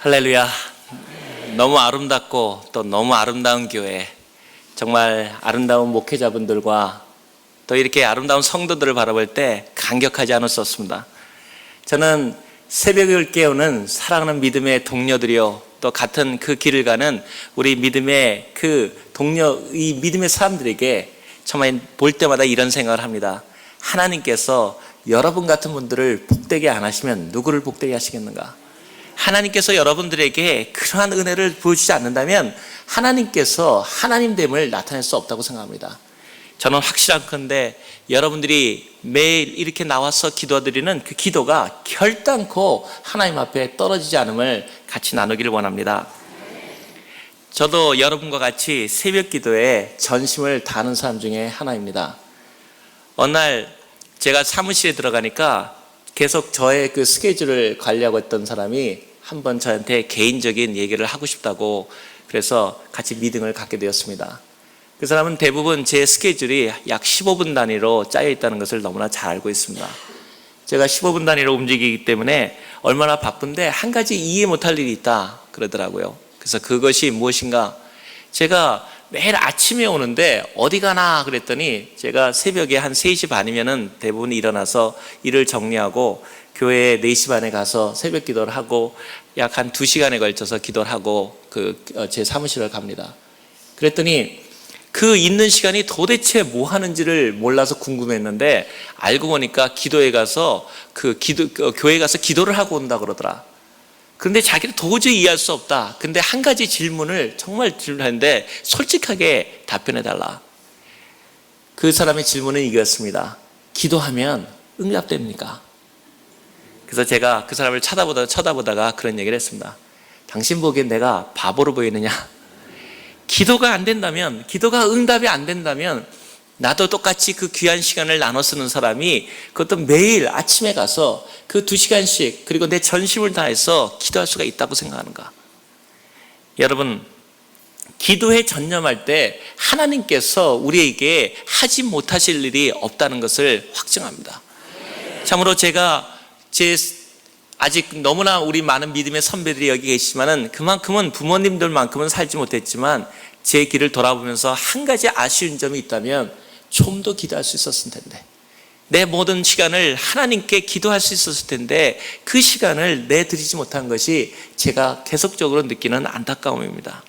할렐루야. 너무 아름답고 또 너무 아름다운 교회, 정말 아름다운 목회자분들과 또 이렇게 아름다운 성도들을 바라볼 때 감격하지 않을 수 없습니다. 저는 새벽을 깨우는 사랑하는 믿음의 동료들이요, 또 같은 그 길을 가는 우리 믿음의 그 동료, 이 믿음의 사람들에게 정말 볼 때마다 이런 생각을 합니다. 하나님께서 여러분 같은 분들을 복되게 안 하시면 누구를 복되게 하시겠는가? 하나님께서 여러분들에게 그러한 은혜를 보여주지 않는다면 하나님께서 하나님됨을 나타낼 수 없다고 생각합니다. 저는 확실한건데 여러분들이 매일 이렇게 나와서 기도드리는 그 기도가 결단코 하나님 앞에 떨어지지 않음을 같이 나누기를 원합니다. 저도 여러분과 같이 새벽 기도에 전심을 다하는 사람 중에 하나입니다. 어느 날 제가 사무실에 들어가니까 계속 저의 그 스케줄을 관리하고 있던 사람이 한번 저한테 개인적인 얘기를 하고 싶다고, 그래서 같이 미팅을 갖게 되었습니다. 그 사람은 대부분 제 스케줄이 약 15분 단위로 짜여 있다는 것을 너무나 잘 알고 있습니다. 제가 15분 단위로 움직이기 때문에 얼마나 바쁜데 한 가지 이해 못할 일이 있다 그러더라고요. 그래서 그것이 무엇인가, 제가 매일 아침에 오는데 어디 가나 그랬더니, 제가 새벽에 한 3시 반이면은 대부분 일어나서 일을 정리하고 교회에 4시 반에 가서 새벽 기도를 하고 약 한 2시간에 걸쳐서 기도를 하고 제 사무실을 갑니다. 그랬더니 그 있는 시간이 도대체 뭐 하는지를 몰라서 궁금했는데, 알고 보니까 기도에 가서 교회에 가서 기도를 하고 온다 그러더라. 그런데 자기는 도저히 이해할 수 없다. 근데 한 가지 질문을 정말 질문했는데 솔직하게 답변해 달라. 그 사람의 질문은 이거였습니다. 기도하면 응답됩니까? 그래서 제가 그 사람을 쳐다보다가 그런 얘기를 했습니다. 당신 보기엔 내가 바보로 보이느냐? 기도가 안 된다면, 기도가 응답이 안 된다면 나도 똑같이 그 귀한 시간을 나눠 쓰는 사람이 그것도 매일 아침에 가서 그 2시간씩 그리고 내 전심을 다해서 기도할 수가 있다고 생각하는가? 여러분, 기도에 전념할 때 하나님께서 우리에게 하지 못하실 일이 없다는 것을 확증합니다. 참으로 제가 아직 너무나 우리 많은 믿음의 선배들이 여기 계시지만은 그만큼은 부모님들만큼은 살지 못했지만 제 길을 돌아보면서 한 가지 아쉬운 점이 있다면 좀 더 기도할 수 있었을 텐데, 내 모든 시간을 하나님께 기도할 수 있었을 텐데 그 시간을 내드리지 못한 것이 제가 계속적으로 느끼는 안타까움입니다.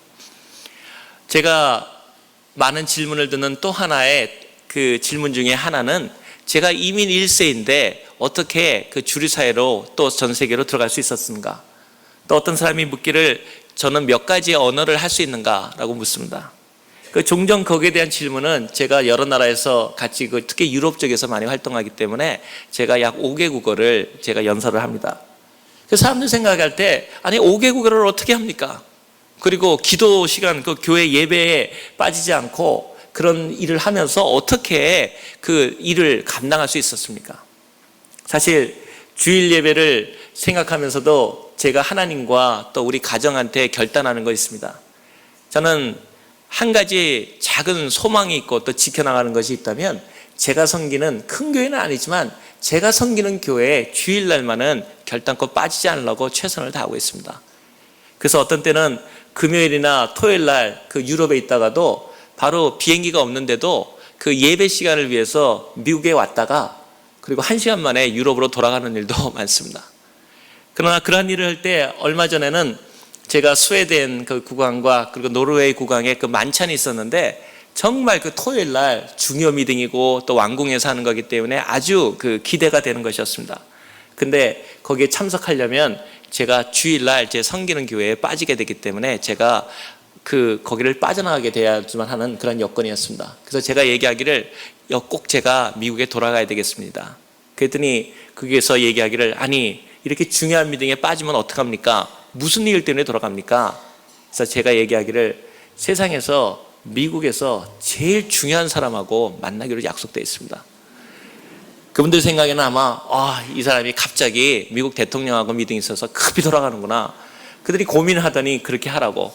제가 많은 질문을 듣는 또 하나의 그 질문 중에 하나는, 제가 이민 1세인데 어떻게 그 주류사회로 또 전 세계로 들어갈 수 있었는가? 또 어떤 사람이 묻기를 저는 몇 가지 언어를 할 수 있는가? 라고 묻습니다. 종종 거기에 대한 질문은 제가 여러 나라에서 같이 특히 유럽 쪽에서 많이 활동하기 때문에 제가 약 5개 국어를 제가 연설을 합니다. 사람들 생각할 때, 아니 5개 국어를 어떻게 합니까? 그리고 기도 시간, 교회 예배에 빠지지 않고 그런 일을 하면서 어떻게 그 일을 감당할 수 있었습니까? 사실 주일 예배를 생각하면서도 제가 하나님과 또 우리 가정한테 결단하는 거 있습니다. 저는 한 가지 작은 소망이 있고 또 지켜나가는 것이 있다면, 제가 섬기는 큰 교회는 아니지만 제가 섬기는 교회에 주일날만은 결단코 빠지지 않으려고 최선을 다하고 있습니다. 그래서 어떤 때는 금요일이나 토요일날 유럽에 있다가도 바로 비행기가 없는데도 그 예배 시간을 위해서 미국에 왔다가 그리고 1시간 만에 유럽으로 돌아가는 일도 많습니다. 그러나 그러한 일을 할 때 얼마 전에는 제가 스웨덴 그 국왕과 그리고 노르웨이 국왕의 그 만찬이 있었는데, 정말 그 토요일날 중요 미팅이고 또 왕궁에서 하는 거기 때문에 아주 기대가 되는 것이었습니다. 근데 거기에 참석하려면 제가 주일날 제 섬기는 교회에 빠지게 되기 때문에 제가 거기를 빠져나가게 돼야지만 하는 그런 여건이었습니다. 그래서 제가 얘기하기를 꼭 제가 미국에 돌아가야 되겠습니다. 그랬더니 거기에서 얘기하기를, 아니 이렇게 중요한 미팅에 빠지면 어떡합니까? 무슨 일 때문에 돌아갑니까? 그래서 제가 얘기하기를, 세상에서 미국에서 제일 중요한 사람하고 만나기로 약속되어 있습니다. 그분들 생각에는 아마 이 사람이 갑자기 미국 대통령하고 미팅이 있어서 급히 돌아가는구나, 그들이 고민을 하더니 그렇게 하라고.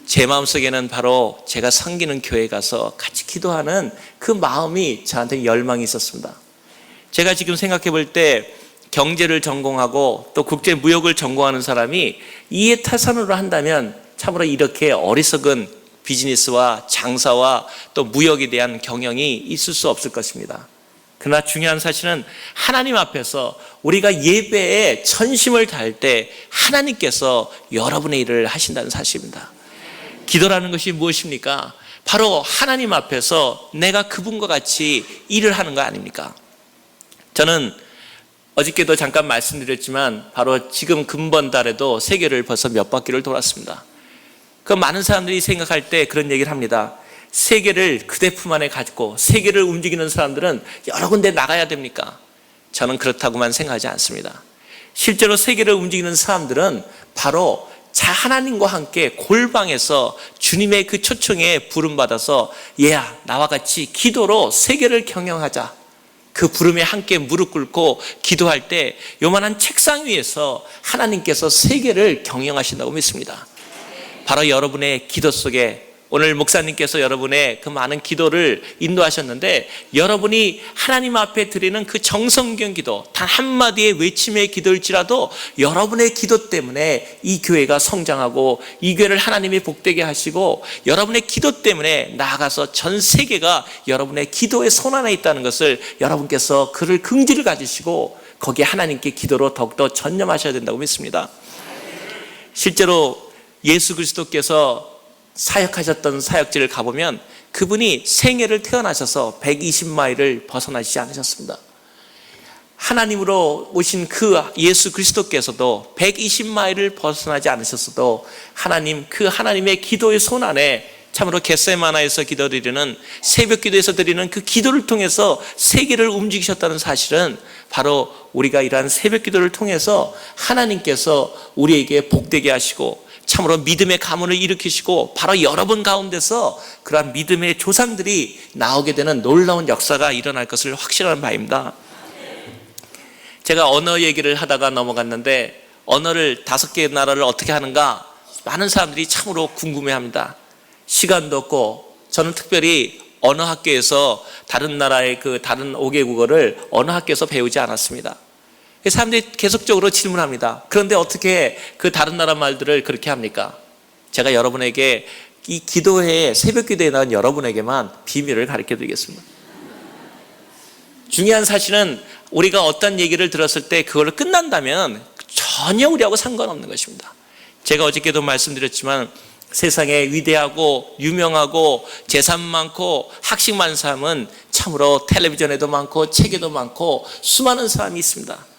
제 마음속에는 바로 제가 섬기는 교회에 가서 같이 기도하는 그 마음이 저한테 열망이 있었습니다. 제가 지금 생각해 볼 때 경제를 전공하고 또 국제무역을 전공하는 사람이 이해타산으로 한다면 참으로 이렇게 어리석은 비즈니스와 장사와 또 무역에 대한 경영이 있을 수 없을 것입니다. 그러나 중요한 사실은 하나님 앞에서 우리가 예배에 전심을 다할 때 하나님께서 여러분의 일을 하신다는 사실입니다. 기도라는 것이 무엇입니까? 바로 하나님 앞에서 내가 그분과 같이 일을 하는 거 아닙니까? 저는 어저께도 잠깐 말씀드렸지만 바로 지금 금번달에도 세계를 벌써 몇 바퀴를 돌았습니다. 그 많은 사람들이 생각할 때 그런 얘기를 합니다. 세계를 그대 품 안에 가지고 세계를 움직이는 사람들은 여러 군데 나가야 됩니까? 저는 그렇다고만 생각하지 않습니다. 실제로 세계를 움직이는 사람들은 바로 하나님과 함께 골방에서 주님의 그 초청에 부름받아서 얘야 나와 같이 기도로 세계를 경영하자. 그 부름에 함께 무릎 꿇고 기도할 때 요만한 책상 위에서 하나님께서 세계를 경영하신다고 믿습니다. 바로 여러분의 기도 속에 오늘 목사님께서 여러분의 그 많은 기도를 인도하셨는데 여러분이 하나님 앞에 드리는 그 정성경 기도 단 한마디의 외침의 기도일지라도 여러분의 기도 때문에 이 교회가 성장하고 이 교회를 하나님이 복되게 하시고 여러분의 기도 때문에 나아가서 전 세계가 여러분의 기도의 손 안에 있다는 것을 여러분께서 그를 긍지를 가지시고 거기에 하나님께 기도로 더욱더 전념하셔야 된다고 믿습니다. 실제로 예수 그리스도께서 사역하셨던 사역지를 가보면 그분이 생애를 태어나셔서 120마일을 벗어나시지 않으셨습니다. 하나님으로 오신 그 예수 그리스도께서도 120마일을 벗어나지 않으셨어도 그 하나님의 기도의 손 안에 참으로 겟세마나에서 기도드리는 새벽 기도에서 드리는 그 기도를 통해서 세계를 움직이셨다는 사실은 바로 우리가 이러한 새벽 기도를 통해서 하나님께서 우리에게 복되게 하시고 참으로 믿음의 가문을 일으키시고 바로 여러분 가운데서 그러한 믿음의 조상들이 나오게 되는 놀라운 역사가 일어날 것을 확신하는 바입니다. 제가 언어 얘기를 하다가 넘어갔는데 언어를 5개의 나라를 어떻게 하는가 많은 사람들이 참으로 궁금해합니다. 시간도 없고 저는 특별히 언어 학교에서 다른 나라의 그 다른 5개국어를 언어 학교에서 배우지 않았습니다. 사람들이 계속적으로 질문합니다. 그런데 어떻게 그 다른 나라 말들을 그렇게 합니까? 제가 여러분에게 이 기도회에 새벽 기도에 나온 여러분에게만 비밀을 가르쳐 드리겠습니다. 중요한 사실은 우리가 어떤 얘기를 들었을 때 그걸로 끝난다면 전혀 우리하고 상관없는 것입니다. 제가 어저께도 말씀드렸지만 세상에 위대하고 유명하고 재산 많고 학식 많은 사람은 참으로 텔레비전에도 많고 책에도 많고 수많은 사람이 있습니다.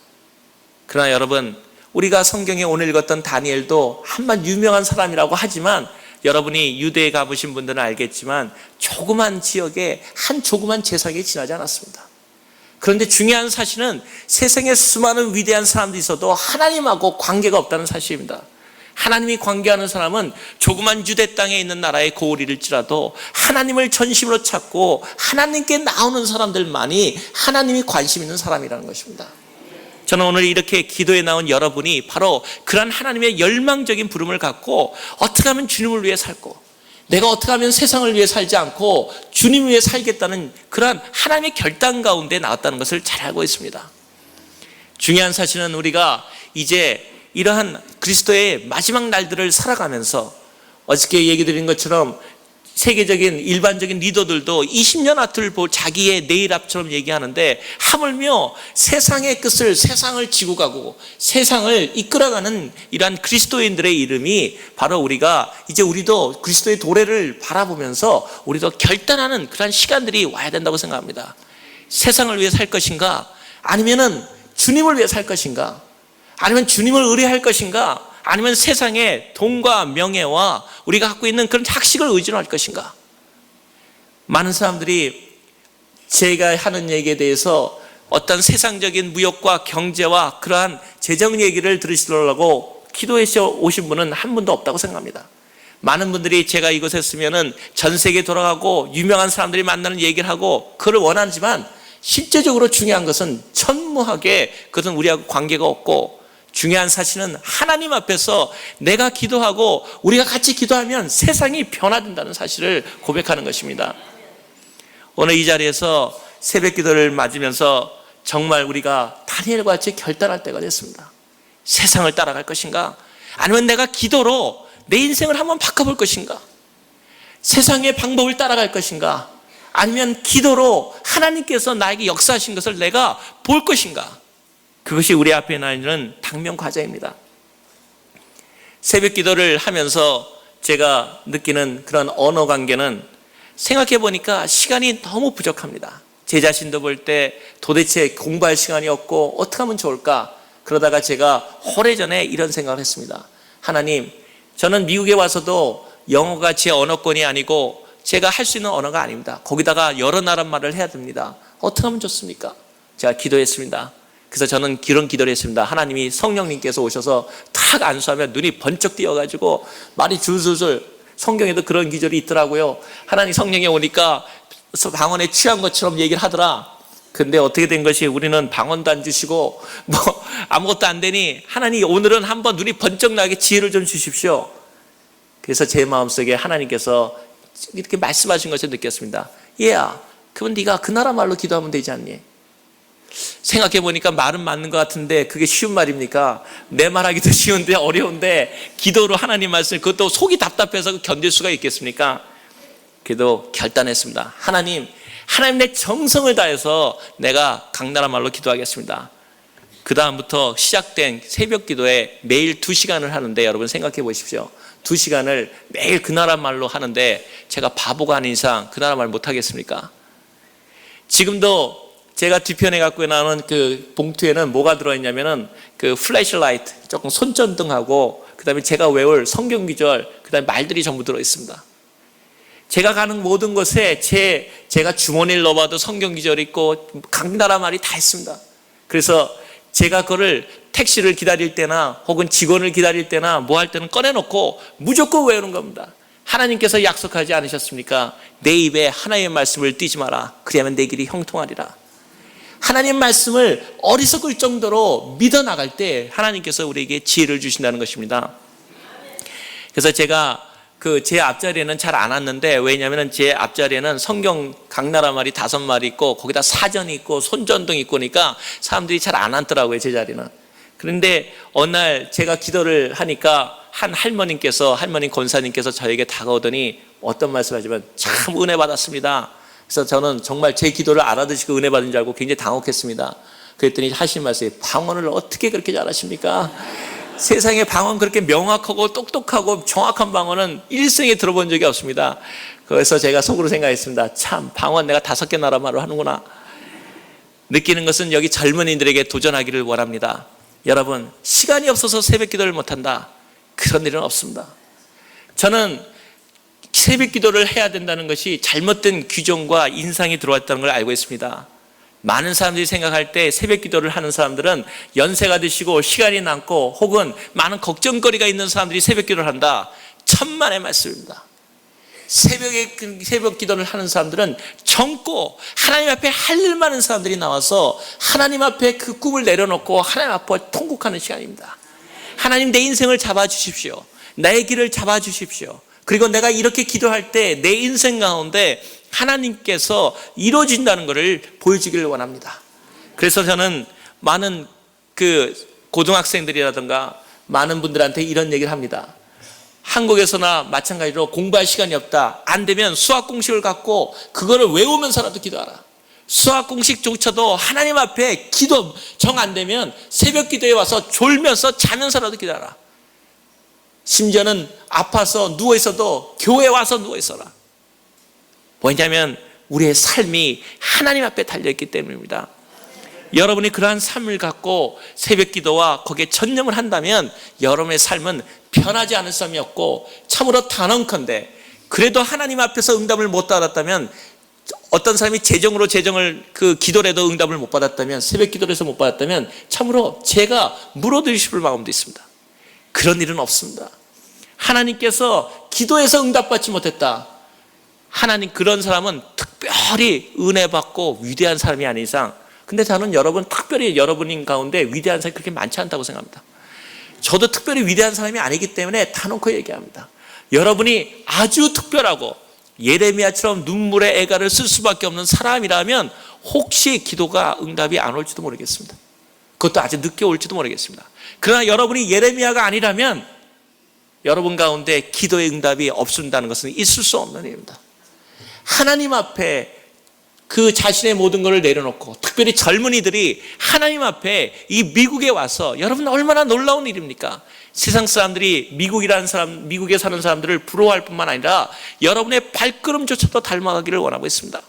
그러나 여러분 우리가 성경에 오늘 읽었던 다니엘도 한번 유명한 사람이라고 하지만 여러분이 유대에 가보신 분들은 알겠지만 조그만 지역에 한 조그만 재상에 지나지 않았습니다. 그런데 중요한 사실은 세상에 수많은 위대한 사람들이 있어도 하나님하고 관계가 없다는 사실입니다. 하나님이 관계하는 사람은 조그만 유대 땅에 있는 나라의 고을일지라도 하나님을 전심으로 찾고 하나님께 나오는 사람들만이 하나님이 관심 있는 사람이라는 것입니다. 저는 오늘 이렇게 기도에 나온 여러분이 바로 그런 하나님의 열망적인 부름을 갖고 어떻게 하면 주님을 위해 살고 내가 어떻게 하면 세상을 위해 살지 않고 주님을 위해 살겠다는 그런 하나님의 결단 가운데 나왔다는 것을 잘 알고 있습니다. 중요한 사실은 우리가 이제 이러한 그리스도의 마지막 날들을 살아가면서 어저께 얘기 드린 것처럼 세계적인 일반적인 리더들도 20년 앞을 보고 자기의 내일 앞처럼 얘기하는데 하물며 세상의 끝을 세상을 지고 가고 세상을 이끌어가는 이러한 그리스도인들의 이름이 바로 우리가 이제 우리도 그리스도의 도래를 바라보면서 우리도 결단하는 그런 시간들이 와야 된다고 생각합니다. 세상을 위해 살 것인가 아니면은 주님을 위해 살 것인가 아니면 주님을 의뢰할 것인가 아니면 세상의 돈과 명예와 우리가 갖고 있는 그런 학식을 의존할 것인가? 많은 사람들이 제가 하는 얘기에 대해서 어떤 세상적인 무역과 경제와 그러한 재정 얘기를 들으시려고 기도해 오신 분은 한 분도 없다고 생각합니다. 많은 분들이 제가 이곳에 있으면은 전 세계 돌아가고 유명한 사람들이 만나는 얘기를 하고 그걸 원하지만 실제적으로 중요한 것은 천무하게 그것은 우리하고 관계가 없고 중요한 사실은 하나님 앞에서 내가 기도하고 우리가 같이 기도하면 세상이 변화된다는 사실을 고백하는 것입니다. 오늘 이 자리에서 새벽 기도를 맞으면서 정말 우리가 다니엘과 같이 결단할 때가 됐습니다. 세상을 따라갈 것인가? 아니면 내가 기도로 내 인생을 한번 바꿔볼 것인가? 세상의 방법을 따라갈 것인가? 아니면 기도로 하나님께서 나에게 역사하신 것을 내가 볼 것인가? 그것이 우리 앞에 있는 당면 과제입니다. 새벽 기도를 하면서 제가 느끼는 그런 언어 관계는 생각해 보니까 시간이 너무 부족합니다. 제 자신도 볼 때 도대체 공부할 시간이 없고 어떻게 하면 좋을까? 그러다가 제가 오래전에 이런 생각을 했습니다. 하나님, 저는 미국에 와서도 영어가 제 언어권이 아니고 제가 할 수 있는 언어가 아닙니다. 거기다가 여러 나라 말을 해야 됩니다. 어떻게 하면 좋습니까? 제가 기도했습니다. 그래서 저는 그런 기도를 했습니다. 하나님이 성령님께서 오셔서 탁 안수하면 눈이 번쩍 띄어가지고 말이 줄줄줄, 성경에도 그런 기절이 있더라고요. 하나님 성령이 오니까 방언에 취한 것처럼 얘기를 하더라. 근데 어떻게 된 것이 우리는 방언도 안 주시고 뭐 아무것도 안 되니 하나님 오늘은 한번 눈이 번쩍 나게 지혜를 좀 주십시오. 그래서 제 마음속에 하나님께서 이렇게 말씀하신 것을 느꼈습니다. 얘야, 그럼 네가 그 나라 말로 기도하면 되지 않니? 생각해 보니까 말은 맞는 것 같은데 그게 쉬운 말입니까? 내 말하기도 쉬운데 어려운데 기도로 하나님 말씀, 그것도 속이 답답해서 견딜 수가 있겠습니까? 그래도 결단했습니다. 하나님 내 정성을 다해서 내가 각 나라 말로 기도하겠습니다. 그 다음부터 시작된 새벽 기도에 매일 2시간을 하는데, 여러분 생각해 보십시오. 2시간을 매일 그 나라 말로 하는데 제가 바보가 아닌 이상 그 나라 말 못하겠습니까? 지금도 제가 뒤편에 갖고 나오는 그 봉투에는 뭐가 들어있냐면은 그 플래시라이트, 조금 손전등하고 그 다음에 제가 외울 성경 구절, 그 다음에 말들이 전부 들어있습니다. 제가 가는 모든 곳에 제가 주머니를 넣어봐도 성경 구절이 있고 각 나라 말이 다 있습니다. 그래서 제가 그거를 택시를 기다릴 때나 혹은 직원을 기다릴 때나 뭐 할 때는 꺼내놓고 무조건 외우는 겁니다. 하나님께서 약속하지 않으셨습니까? 내 입에 하나님의 말씀을 띄지 마라. 그리하면 내 길이 형통하리라. 하나님 말씀을 어리석을 정도로 믿어나갈 때 하나님께서 우리에게 지혜를 주신다는 것입니다. 그래서 제가 제 앞자리에는 잘 안 왔는데, 왜냐하면 제 앞자리에는 성경 각 나라 말이 5마리 있고 거기다 사전이 있고 손전등 있고 그러니까 사람들이 잘 안 앉더라고요, 제 자리는. 그런데 어느 날 제가 기도를 하니까 한 할머님 권사님께서 저에게 다가오더니 어떤 말씀을 하시면 참 은혜 받았습니다. 그래서 저는 정말 제 기도를 알아듣시고 은혜 받은 줄 알고 굉장히 당혹했습니다. 그랬더니 하신 말씀이, 방언을 어떻게 그렇게 잘하십니까? 세상에 방언 그렇게 명확하고 똑똑하고 정확한 방언은 일생에 들어본 적이 없습니다. 그래서 제가 속으로 생각했습니다. 참 방언 내가 5개 나라 말을 하는구나. 느끼는 것은 여기 젊은이들에게 도전하기를 원합니다. 여러분, 시간이 없어서 새벽 기도를 못한다, 그런 일은 없습니다. 저는 새벽 기도를 해야 된다는 것이 잘못된 규정과 인상이 들어왔다는 걸 알고 있습니다. 많은 사람들이 생각할 때 새벽 기도를 하는 사람들은 연세가 드시고 시간이 남고 혹은 많은 걱정거리가 있는 사람들이 새벽 기도를 한다. 천만의 말씀입니다. 새벽 기도를 하는 사람들은 젊고 하나님 앞에 할 일 많은 사람들이 나와서 하나님 앞에 그 꿈을 내려놓고 하나님 앞에 통곡하는 시간입니다. 하나님, 내 인생을 잡아주십시오. 나의 길을 잡아주십시오. 그리고 내가 이렇게 기도할 때 내 인생 가운데 하나님께서 이루어진다는 것을 보여주기를 원합니다. 그래서 저는 많은 고등학생들이라든가 많은 분들한테 이런 얘기를 합니다. 한국에서나 마찬가지로 공부할 시간이 없다. 안 되면 수학 공식을 갖고 그거를 외우면서라도 기도하라. 수학 공식조차도 하나님 앞에 기도 정 안 되면 새벽 기도에 와서 졸면서 자면서라도 기도하라. 심지어는 아파서 누워있어도 교회에 와서 누워있어라. 왜냐하면 우리의 삶이 하나님 앞에 달려있기 때문입니다. 여러분이 그러한 삶을 갖고 새벽 기도와 거기에 전념을 한다면 여러분의 삶은 변하지 않을 삶이 없고 참으로 단언컨대, 그래도 하나님 앞에서 응답을 못 받았다면, 어떤 사람이 재정을 기도라도 응답을 못 받았다면, 새벽 기도에서 못 받았다면 참으로 제가 물어드리고 싶을 마음도 있습니다. 그런 일은 없습니다. 하나님께서 기도에서 응답받지 못했다, 하나님, 그런 사람은 특별히 은혜 받고 위대한 사람이 아닌 이상, 근데 저는 특별히 여러분 가운데 위대한 사람이 그렇게 많지 않다고 생각합니다. 저도 특별히 위대한 사람이 아니기 때문에 다놓고 얘기합니다. 여러분이 아주 특별하고 예레미야처럼 눈물의 애가를 쓸 수밖에 없는 사람이라면 혹시 기도가 응답이 안 올지도 모르겠습니다. 그것도 아주 늦게 올지도 모르겠습니다. 그러나 여러분이 예레미야가 아니라면 여러분 가운데 기도의 응답이 없는다는 것은 있을 수 없는 일입니다. 하나님 앞에 그 자신의 모든 것을 내려놓고, 특별히 젊은이들이 하나님 앞에 이 미국에 와서, 여러분 얼마나 놀라운 일입니까? 세상 사람들이 미국에 사는 사람들을 부러워할 뿐만 아니라 여러분의 발걸음조차도 닮아가기를 원하고 있습니다.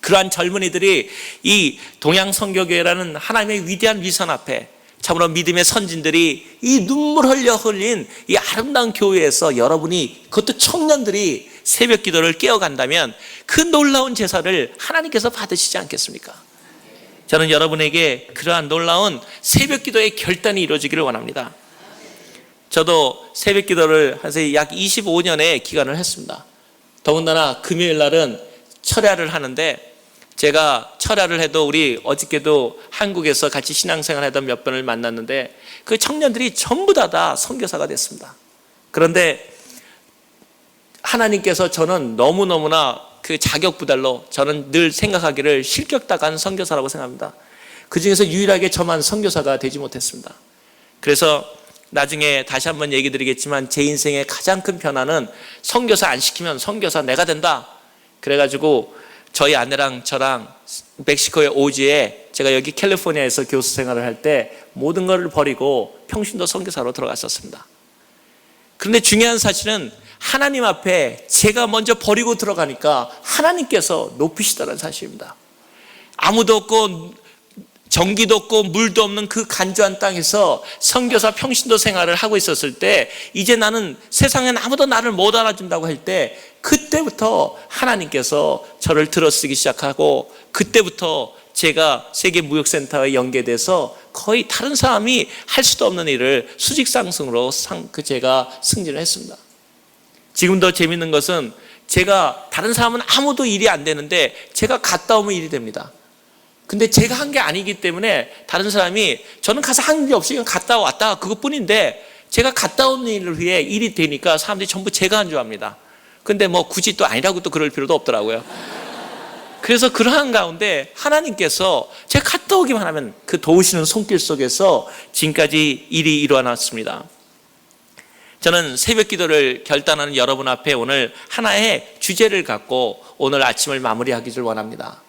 그러한 젊은이들이 이 동양선교교회라는 하나님의 위대한 위선 앞에, 참으로 믿음의 선진들이 이 눈물 흘려 흘린 이 아름다운 교회에서 여러분이, 그것도 청년들이 새벽 기도를 깨어간다면 그 놀라운 제사를 하나님께서 받으시지 않겠습니까? 저는 여러분에게 그러한 놀라운 새벽 기도의 결단이 이루어지기를 원합니다. 저도 새벽 기도를 한 약 25년의 기간을 했습니다. 더군다나 금요일 날은 철야를 하는데, 제가 철야를 해도 우리 어저께도 한국에서 같이 신앙생활 하던 몇 분을 만났는데 그 청년들이 전부 다 선교사가 됐습니다. 그런데 하나님께서 저는 너무너무나 그 자격 부달로, 저는 늘 생각하기를 실격당한 선교사라고 생각합니다. 그 중에서 유일하게 저만 선교사가 되지 못했습니다. 그래서 나중에 다시 한번 얘기 드리겠지만 제 인생의 가장 큰 변화는 선교사 안 시키면 선교사 내가 된다. 그래가지고 저희 아내랑 저랑 멕시코의 오지에, 제가 여기 캘리포니아에서 교수 생활을 할 때 모든 것을 버리고 평신도 선교사로 들어갔었습니다. 그런데 중요한 사실은 하나님 앞에 제가 먼저 버리고 들어가니까 하나님께서 높이시다는 사실입니다. 아무도 없고 전기도 없고 물도 없는 그 간조한 땅에서 선교사 평신도 생활을 하고 있었을 때, 이제 나는 세상엔 아무도 나를 못 알아준다고 할 때, 그때부터 하나님께서 저를 들어쓰기 시작하고, 그때부터 제가 세계무역센터에 연계돼서 거의 다른 사람이 할 수도 없는 일을 수직상승으로 제가 승진을 했습니다. 지금도 재밌는 것은, 제가 다른 사람은 아무도 일이 안 되는데 제가 갔다 오면 일이 됩니다. 근데 제가 한 게 아니기 때문에 다른 사람이, 저는 가서 한 게 없이 그냥 갔다 왔다 그것뿐인데, 제가 갔다 온 일을 위해 일이 되니까 사람들이 전부 제가 한 줄 압니다. 근데 뭐 굳이 또 아니라고 또 그럴 필요도 없더라고요. 그래서 그러한 가운데 하나님께서 제가 갔다 오기만 하면 그 도우시는 손길 속에서 지금까지 일이 일어났습니다. 저는 새벽 기도를 결단하는 여러분 앞에 오늘 하나의 주제를 갖고 오늘 아침을 마무리하기를 원합니다.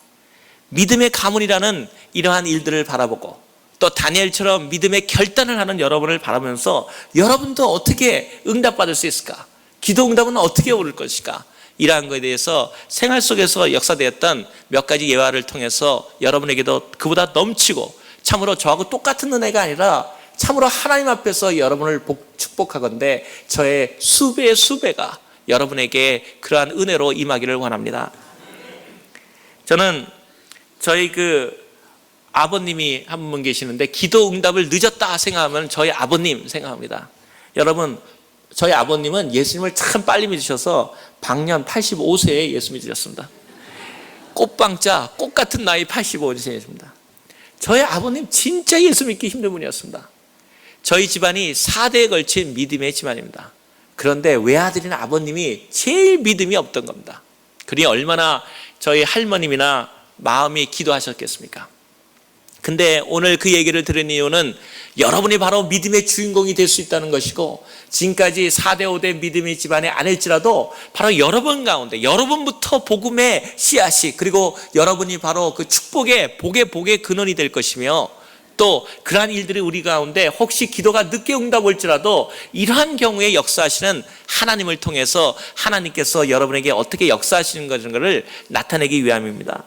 믿음의 가문이라는 이러한 일들을 바라보고, 또 다니엘처럼 믿음의 결단을 하는 여러분을 바라보면서 여러분도 어떻게 응답받을 수 있을까? 기도 응답은 어떻게 오를 것일까? 이러한 것에 대해서 생활 속에서 역사되었던 몇 가지 예화를 통해서 여러분에게도 그보다 넘치고, 참으로 저하고 똑같은 은혜가 아니라 참으로 하나님 앞에서 여러분을 축복하건대 저의 수배의 수배가 여러분에게 그러한 은혜로 임하기를 원합니다. 저는 저희 아버님이 한 분 계시는데, 기도 응답을 늦었다 생각하면 저희 아버님 생각합니다. 여러분, 저희 아버님은 예수님을 참 빨리 믿으셔서 방년 85세에 예수 믿으셨습니다. 꽃방자, 꽃 같은 나이 85세입니다. 저희 아버님 진짜 예수 믿기 힘든 분이었습니다. 저희 집안이 4대에 걸친 믿음의 집안입니다. 그런데 외아들인 아버님이 제일 믿음이 없던 겁니다. 그러니 얼마나 저희 할머님이나 마음이 기도하셨겠습니까? 근데 오늘 그 얘기를 들은 이유는 여러분이 바로 믿음의 주인공이 될 수 있다는 것이고, 지금까지 4대 5대 믿음의 집안에 아닐지라도 바로 여러분 가운데, 여러분부터 복음의 씨앗이, 그리고 여러분이 바로 그 축복의 복의 근원이 될 것이며, 또 그러한 일들이 우리 가운데 혹시 기도가 늦게 응답 올지라도 이러한 경우에 역사하시는 하나님을 통해서 하나님께서 여러분에게 어떻게 역사하시는 것을 나타내기 위함입니다.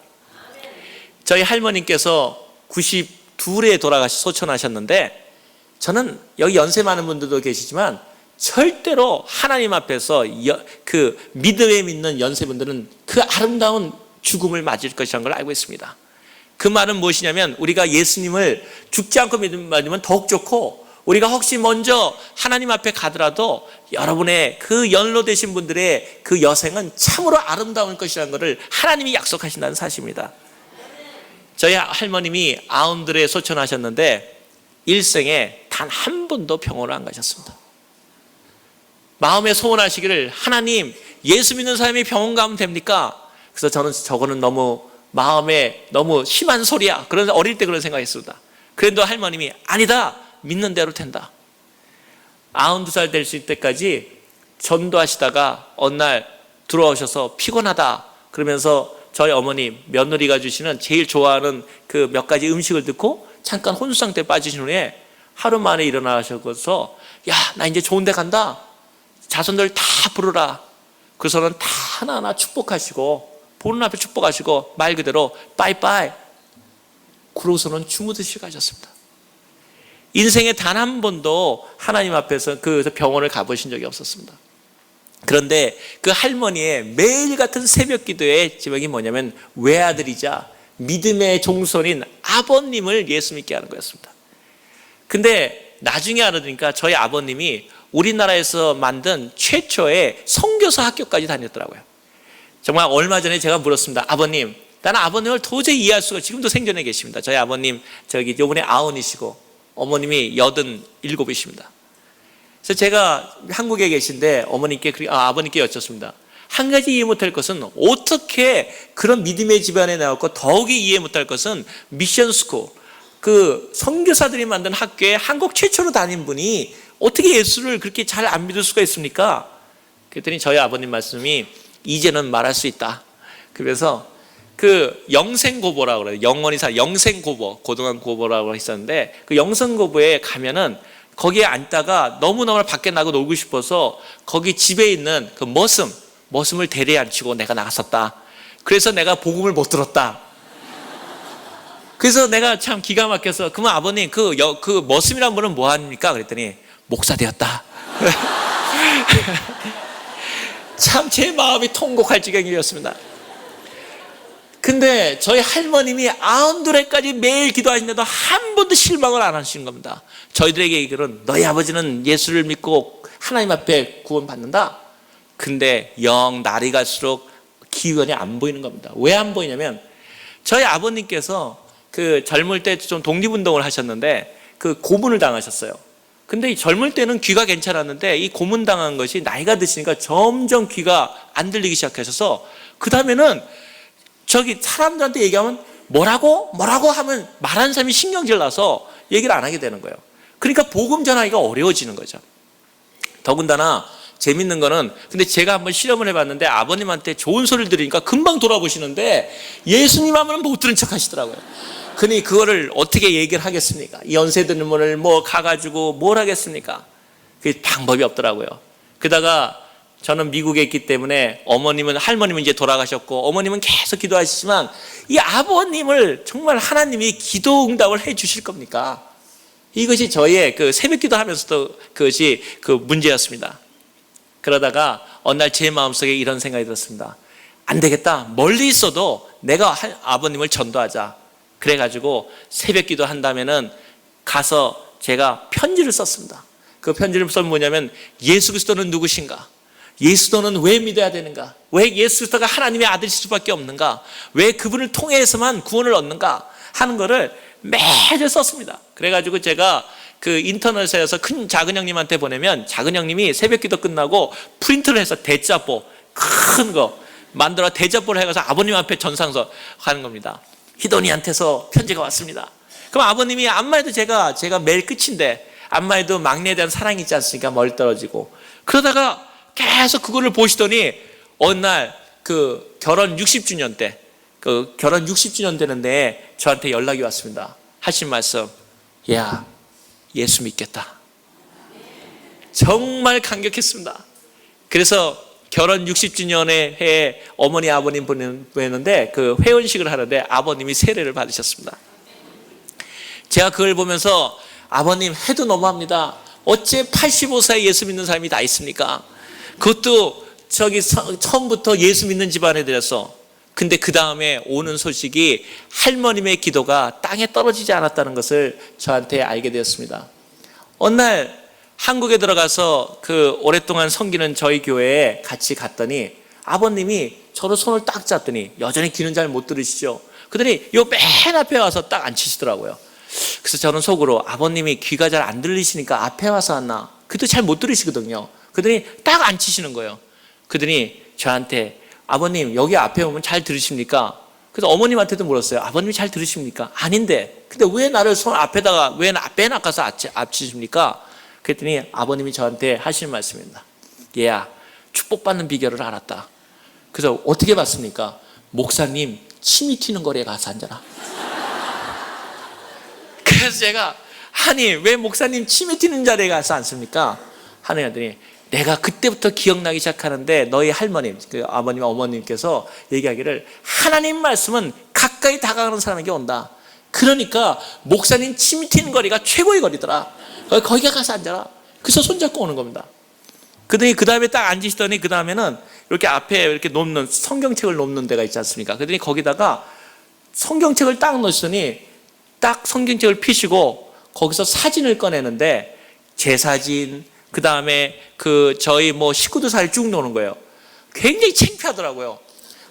저희 할머니께서 92에 소천하셨는데, 저는 여기 연세 많은 분들도 계시지만 절대로 하나님 앞에서 그 믿음에 믿는 연세분들은 그 아름다운 죽음을 맞을 것이라는 걸 알고 있습니다. 그 말은 무엇이냐면, 우리가 예수님을 죽지 않고 믿으면 더욱 좋고, 우리가 혹시 먼저 하나님 앞에 가더라도 여러분의 그 연로되신 분들의 그 여생은 참으로 아름다울 것이라는 것을 하나님이 약속하신다는 사실입니다. 저희 할머님이 아흔들에 소천하셨는데 일생에 단 한 번도 병원을 안 가셨습니다. 마음에 소원하시기를, 하나님, 예수 믿는 사람이 병원 가면 됩니까? 그래서 저는 저거는 너무 마음에 너무 심한 소리야. 그런 어릴 때 그런 생각했습니다. 그런데 할머님이 아니다, 믿는 대로 된다. 92살 되실 때까지 전도하시다가 어느 날 들어오셔서 피곤하다 그러면서 저희 어머니 며느리가 주시는 제일 좋아하는 그 몇 가지 음식을 듣고 잠깐 혼수 상태에 빠지신 후에 하루 만에 일어나셔서 야, 나 이제 좋은 데 간다, 자손들 다 부르라. 그래서는 다 하나하나 축복하시고 보는 앞에 축복하시고 말 그대로 빠이빠이 그러고서는 주무듯이 가셨습니다. 인생에 단 한 번도 하나님 앞에서 그 병원을 가보신 적이 없었습니다. 그런데 그 할머니의 매일 같은 새벽 기도의 제목이 뭐냐면 외아들이자 믿음의 종손인 아버님을 예수 믿게 하는 거였습니다. 근데 나중에 알아보니까 저희 아버님이 우리나라에서 만든 최초의 선교사 학교까지 다녔더라고요. 정말 얼마 전에 제가 물었습니다. 아버님, 나는 아버님을 도저히 이해할 수가, 지금도 생전에 계십니다. 저희 아버님 요번에 90이시고 어머님이 87이십니다. 그래서 제가 한국에 계신데 아버님께 여쭙습니다. 한 가지 이해 못할 것은 어떻게 그런 믿음의 집안에 나왔고, 더욱이 이해 못할 것은 미션스쿨, 그 선교사들이 만든 학교에 한국 최초로 다닌 분이 어떻게 예수를 그렇게 잘 안 믿을 수가 있습니까? 그랬더니 저희 아버님 말씀이 이제는 말할 수 있다. 그래서 그 영생고보라고 그래요. 영원히사 영생고보, 고등한 고보라고 했었는데 그 영생고보에 가면은 거기에 앉다가 너무너무 밖에 나고 놀고 싶어서 거기 집에 있는 그 머슴을 대리에 앉히고 내가 나갔었다. 그래서 내가 복음을 못 들었다. 그래서 내가 참 기가 막혀서 그러면 아버님 그 머슴이란 분은 뭐 합니까? 그랬더니 목사 되었다. 참 제 마음이 통곡할 지경이었습니다. 근데 저희 할머님이 92살까지 매일 기도하시는데도 한 번도 실망을 안 하시는 겁니다. 저희들에게 얘기는 너희 아버지는 예수를 믿고 하나님 앞에 구원받는다. 근데 영 날이 갈수록 기운이 안 보이는 겁니다. 왜 안 보이냐면 저희 아버님께서 그 젊을 때 좀 독립운동을 하셨는데 그 고문을 당하셨어요. 근데 이 젊을 때는 귀가 괜찮았는데 이 고문 당한 것이 나이가 드시니까 점점 귀가 안 들리기 시작하셔서 그 다음에는 사람들한테 얘기하면 뭐라고 하면 말하는 사람이 신경질 나서 얘기를 안 하게 되는 거예요. 그러니까 복음 전하기가 어려워지는 거죠. 더군다나 재밌는 거는, 근데 제가 한번 실험을 해봤는데 아버님한테 좋은 소리를 들으니까 금방 돌아보시는데 예수님 하면 못 들은 척 하시더라고요. 그니 그거를 어떻게 얘기를 하겠습니까? 연세 드는 분을 가가지고 뭘 하겠습니까? 그게 방법이 없더라고요. 그러다가 저는 미국에 있기 때문에 할머님은 이제 돌아가셨고 어머님은 계속 기도하시지만 이 아버님을 정말 하나님이 기도 응답을 해 주실 겁니까? 이것이 저희의 그 새벽 기도 하면서도 그것이 그 문제였습니다. 그러다가 어느 날 제 마음속에 이런 생각이 들었습니다. 안 되겠다. 멀리 있어도 내가 아버님을 전도하자. 그래가지고 새벽 기도 한다면은 가서 제가 편지를 썼습니다. 그 편지를 써면 뭐냐면 예수 그리스도는 누구신가? 예수도는 왜 믿어야 되는가? 왜 예수 그리스도가 하나님의 아들이실 수밖에 없는가? 왜 그분을 통해서만 구원을 얻는가? 하는 거를 매주 썼습니다. 그래가지고 제가 그 인터넷에서 작은 형님한테 보내면 작은 형님이 새벽 기도 끝나고 프린트를 해서 대자보 큰 거 만들어 대자보를 해가서 아버님 앞에 전상서 하는 겁니다. 희돈이한테서 편지가 왔습니다. 그럼 아버님이 암마에도 제가 매일 끝인데 암마에도 막내에 대한 사랑이 있지 않습니까? 멀리 떨어지고 그러다가 계속 그거를 보시더니 어느 날 그 결혼 60주년 때 결혼 60주년 되는데 저한테 연락이 왔습니다. 하신 말씀, 야, 예수 믿겠다. 정말 감격했습니다. 그래서 결혼 60주년의 해에 어머니 아버님 보냈는데 그 회원식을 하는데 아버님이 세례를 받으셨습니다. 제가 그걸 보면서 아버님 해도 너무합니다. 어째 85세에 예수 믿는 사람이 다 있습니까? 그것도 처음부터 예수 믿는 집안에 들여서. 근데 그 다음에 오는 소식이 할머님의 기도가 땅에 떨어지지 않았다는 것을 저한테 알게 되었습니다. 어느 날 한국에 들어가서 그 오랫동안 섬기는 저희 교회에 같이 갔더니 아버님이 저를 손을 딱 잡더니 여전히 귀는 잘 못 들으시죠. 그러더니 요 맨 앞에 와서 딱 앉히시더라고요. 그래서 저는 속으로 아버님이 귀가 잘 안 들리시니까 앞에 와서 왔나? 그도 잘 못 들으시거든요. 그러더니 딱 앉히시는 거예요. 그러더니 저한테 아버님 여기 앞에 오면 잘 들으십니까? 그래서 어머님한테도 물었어요. 아버님이 잘 들으십니까? 아닌데. 근데 왜 나를 손 앞에다가 왜 앞에 낚아서 앞치십니까? 그랬더니 아버님이 저한테 하시는 말씀입니다. 얘야, 축복받는 비결을 알았다. 그래서 어떻게 봤습니까? 목사님 침이 튀는 거리에 가서 앉아라. 그래서 제가 아니 왜 목사님 침이 튀는 자리에 가서 앉습니까? 하더니 내가 그때부터 기억나기 시작하는데 너희 할머님, 그 아버님, 어머님께서 얘기하기를 하나님 말씀은 가까이 다가가는 사람에게 온다. 그러니까 목사님 침이 튀는 거리가 최고의 거리더라. 거기 가서 앉아라. 그래서 손잡고 오는 겁니다. 그러더니 그 다음에 딱 앉으시더니 그 다음에는 이렇게 앞에 이렇게 놓는 성경책을 놓는 데가 있지 않습니까? 그러더니 거기다가 성경책을 딱 놓으시더니 딱 성경책을 펴시고 거기서 사진을 꺼내는데 제 사진, 그 다음에 저희 식구들 사진 쭉 놓는 거예요. 굉장히 창피하더라고요.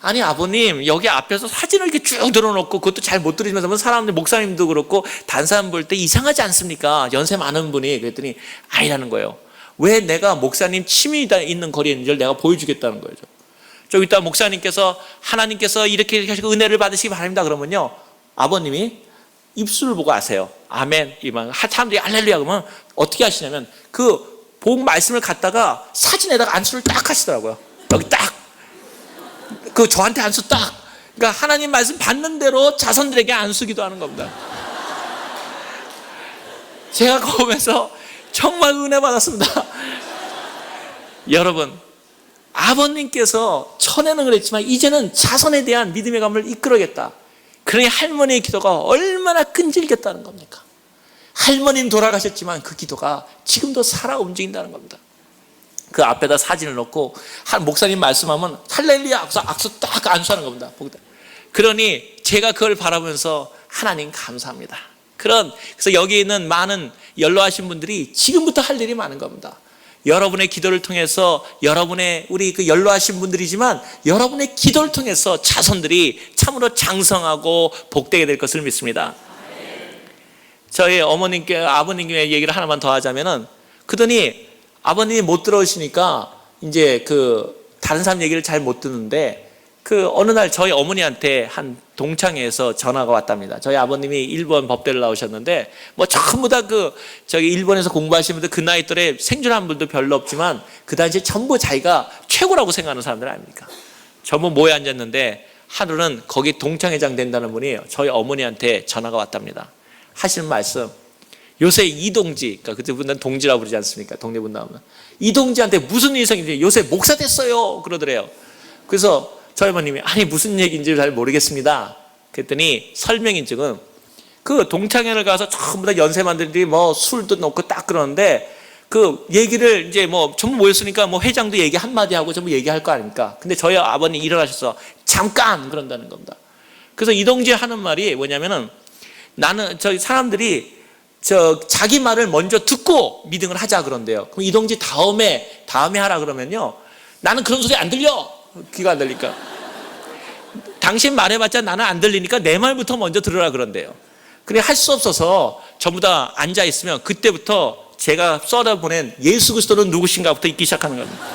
아니 아버님 여기 앞에서 사진을 이렇게 쭉 들어놓고 그것도 잘 못 들으시면서 사람들 목사님도 그렇고 다른 사람 볼 때 이상하지 않습니까? 연세 많은 분이. 그랬더니 아니라는 거예요. 왜 내가 목사님 침이 있는 거리에 있는 줄 내가 보여주겠다는 거죠. 좀 이따 목사님께서 하나님께서 이렇게 하시고 은혜를 받으시기 바랍니다 그러면요 아버님이 입술을 보고 아세요. 아멘. 사람들이 할렐루야 그러면 어떻게 하시냐면 본 말씀을 갖다가 사진에다가 안수를 딱 하시더라고요. 여기 딱. 저한테 안수 딱. 그러니까 하나님 말씀 받는 대로 자손들에게 안수기도 하는 겁니다. 제가 그거 보면서 정말 은혜 받았습니다. 여러분, 아버님께서 전에는 그랬지만 이제는 자손에 대한 믿음의 감을 이끌어야겠다. 그러니 할머니의 기도가 얼마나 끈질겼다는 겁니까? 할머니는 돌아가셨지만 그 기도가 지금도 살아 움직인다는 겁니다. 그 앞에다 사진을 놓고 목사님 말씀하면 할렐루야 악수 딱 안수하는 겁니다. 그러니 제가 그걸 바라보면서 하나님 감사합니다. 그래서 여기 있는 많은 연로하신 분들이 지금부터 할 일이 많은 겁니다. 여러분의 기도를 통해서 우리 연로하신 분들이지만 여러분의 기도를 통해서 자손들이 참으로 장성하고 복되게 될 것을 믿습니다. 저희 아버님께 얘기를 하나만 더 하자면은 그러더니 아버님이 못 들어오시니까 이제 다른 사람 얘기를 잘 못 듣는데 어느 날 저희 어머니한테 한 동창회에서 전화가 왔답니다. 저희 아버님이 일본 법대를 나오셨는데 전부 다 저기 일본에서 공부하신 분들 그 나이 또래 생존한 분도 별로 없지만 그 당시에 전부 자기가 최고라고 생각하는 사람들 아닙니까? 전부 모여 앉았는데 하루는 거기 동창회장 된다는 분이 저희 어머니한테 전화가 왔답니다. 하시는 말씀, 요새 이동지, 그러니까 그때 분은 동지라고 부르지 않습니까? 동네분 나오면 이동지한테 무슨 일이 생긴지 요새 목사 됐어요 그러더래요. 그래서 저희 어머님이 아니 무슨 얘기인지 잘 모르겠습니다. 그랬더니 설명인즉은 동창회를 가서 전부 다 연세만들이 술도 놓고 딱 그러는데 얘기를 이제 전부 모였으니까 회장도 얘기 한마디 하고 전부 얘기할 거 아닙니까? 근데 저희 아버님 일어나셔서 잠깐 그런다는 겁니다. 그래서 이동지 하는 말이 뭐냐면은 나는 저희 사람들이 자기 말을 먼저 듣고 미등을 하자 그런데요. 그럼 이동지 다음에 하라 그러면요. 나는 그런 소리 안 들려. 귀가 안 들리니까. 당신 말해봤자 나는 안 들리니까 내 말부터 먼저 들으라 그런데요. 그래 할 수 없어서 전부 다 앉아 있으면 그때부터 제가 쏟아보낸 예수 그리스도는 누구신가부터 읽기 시작하는 겁니다.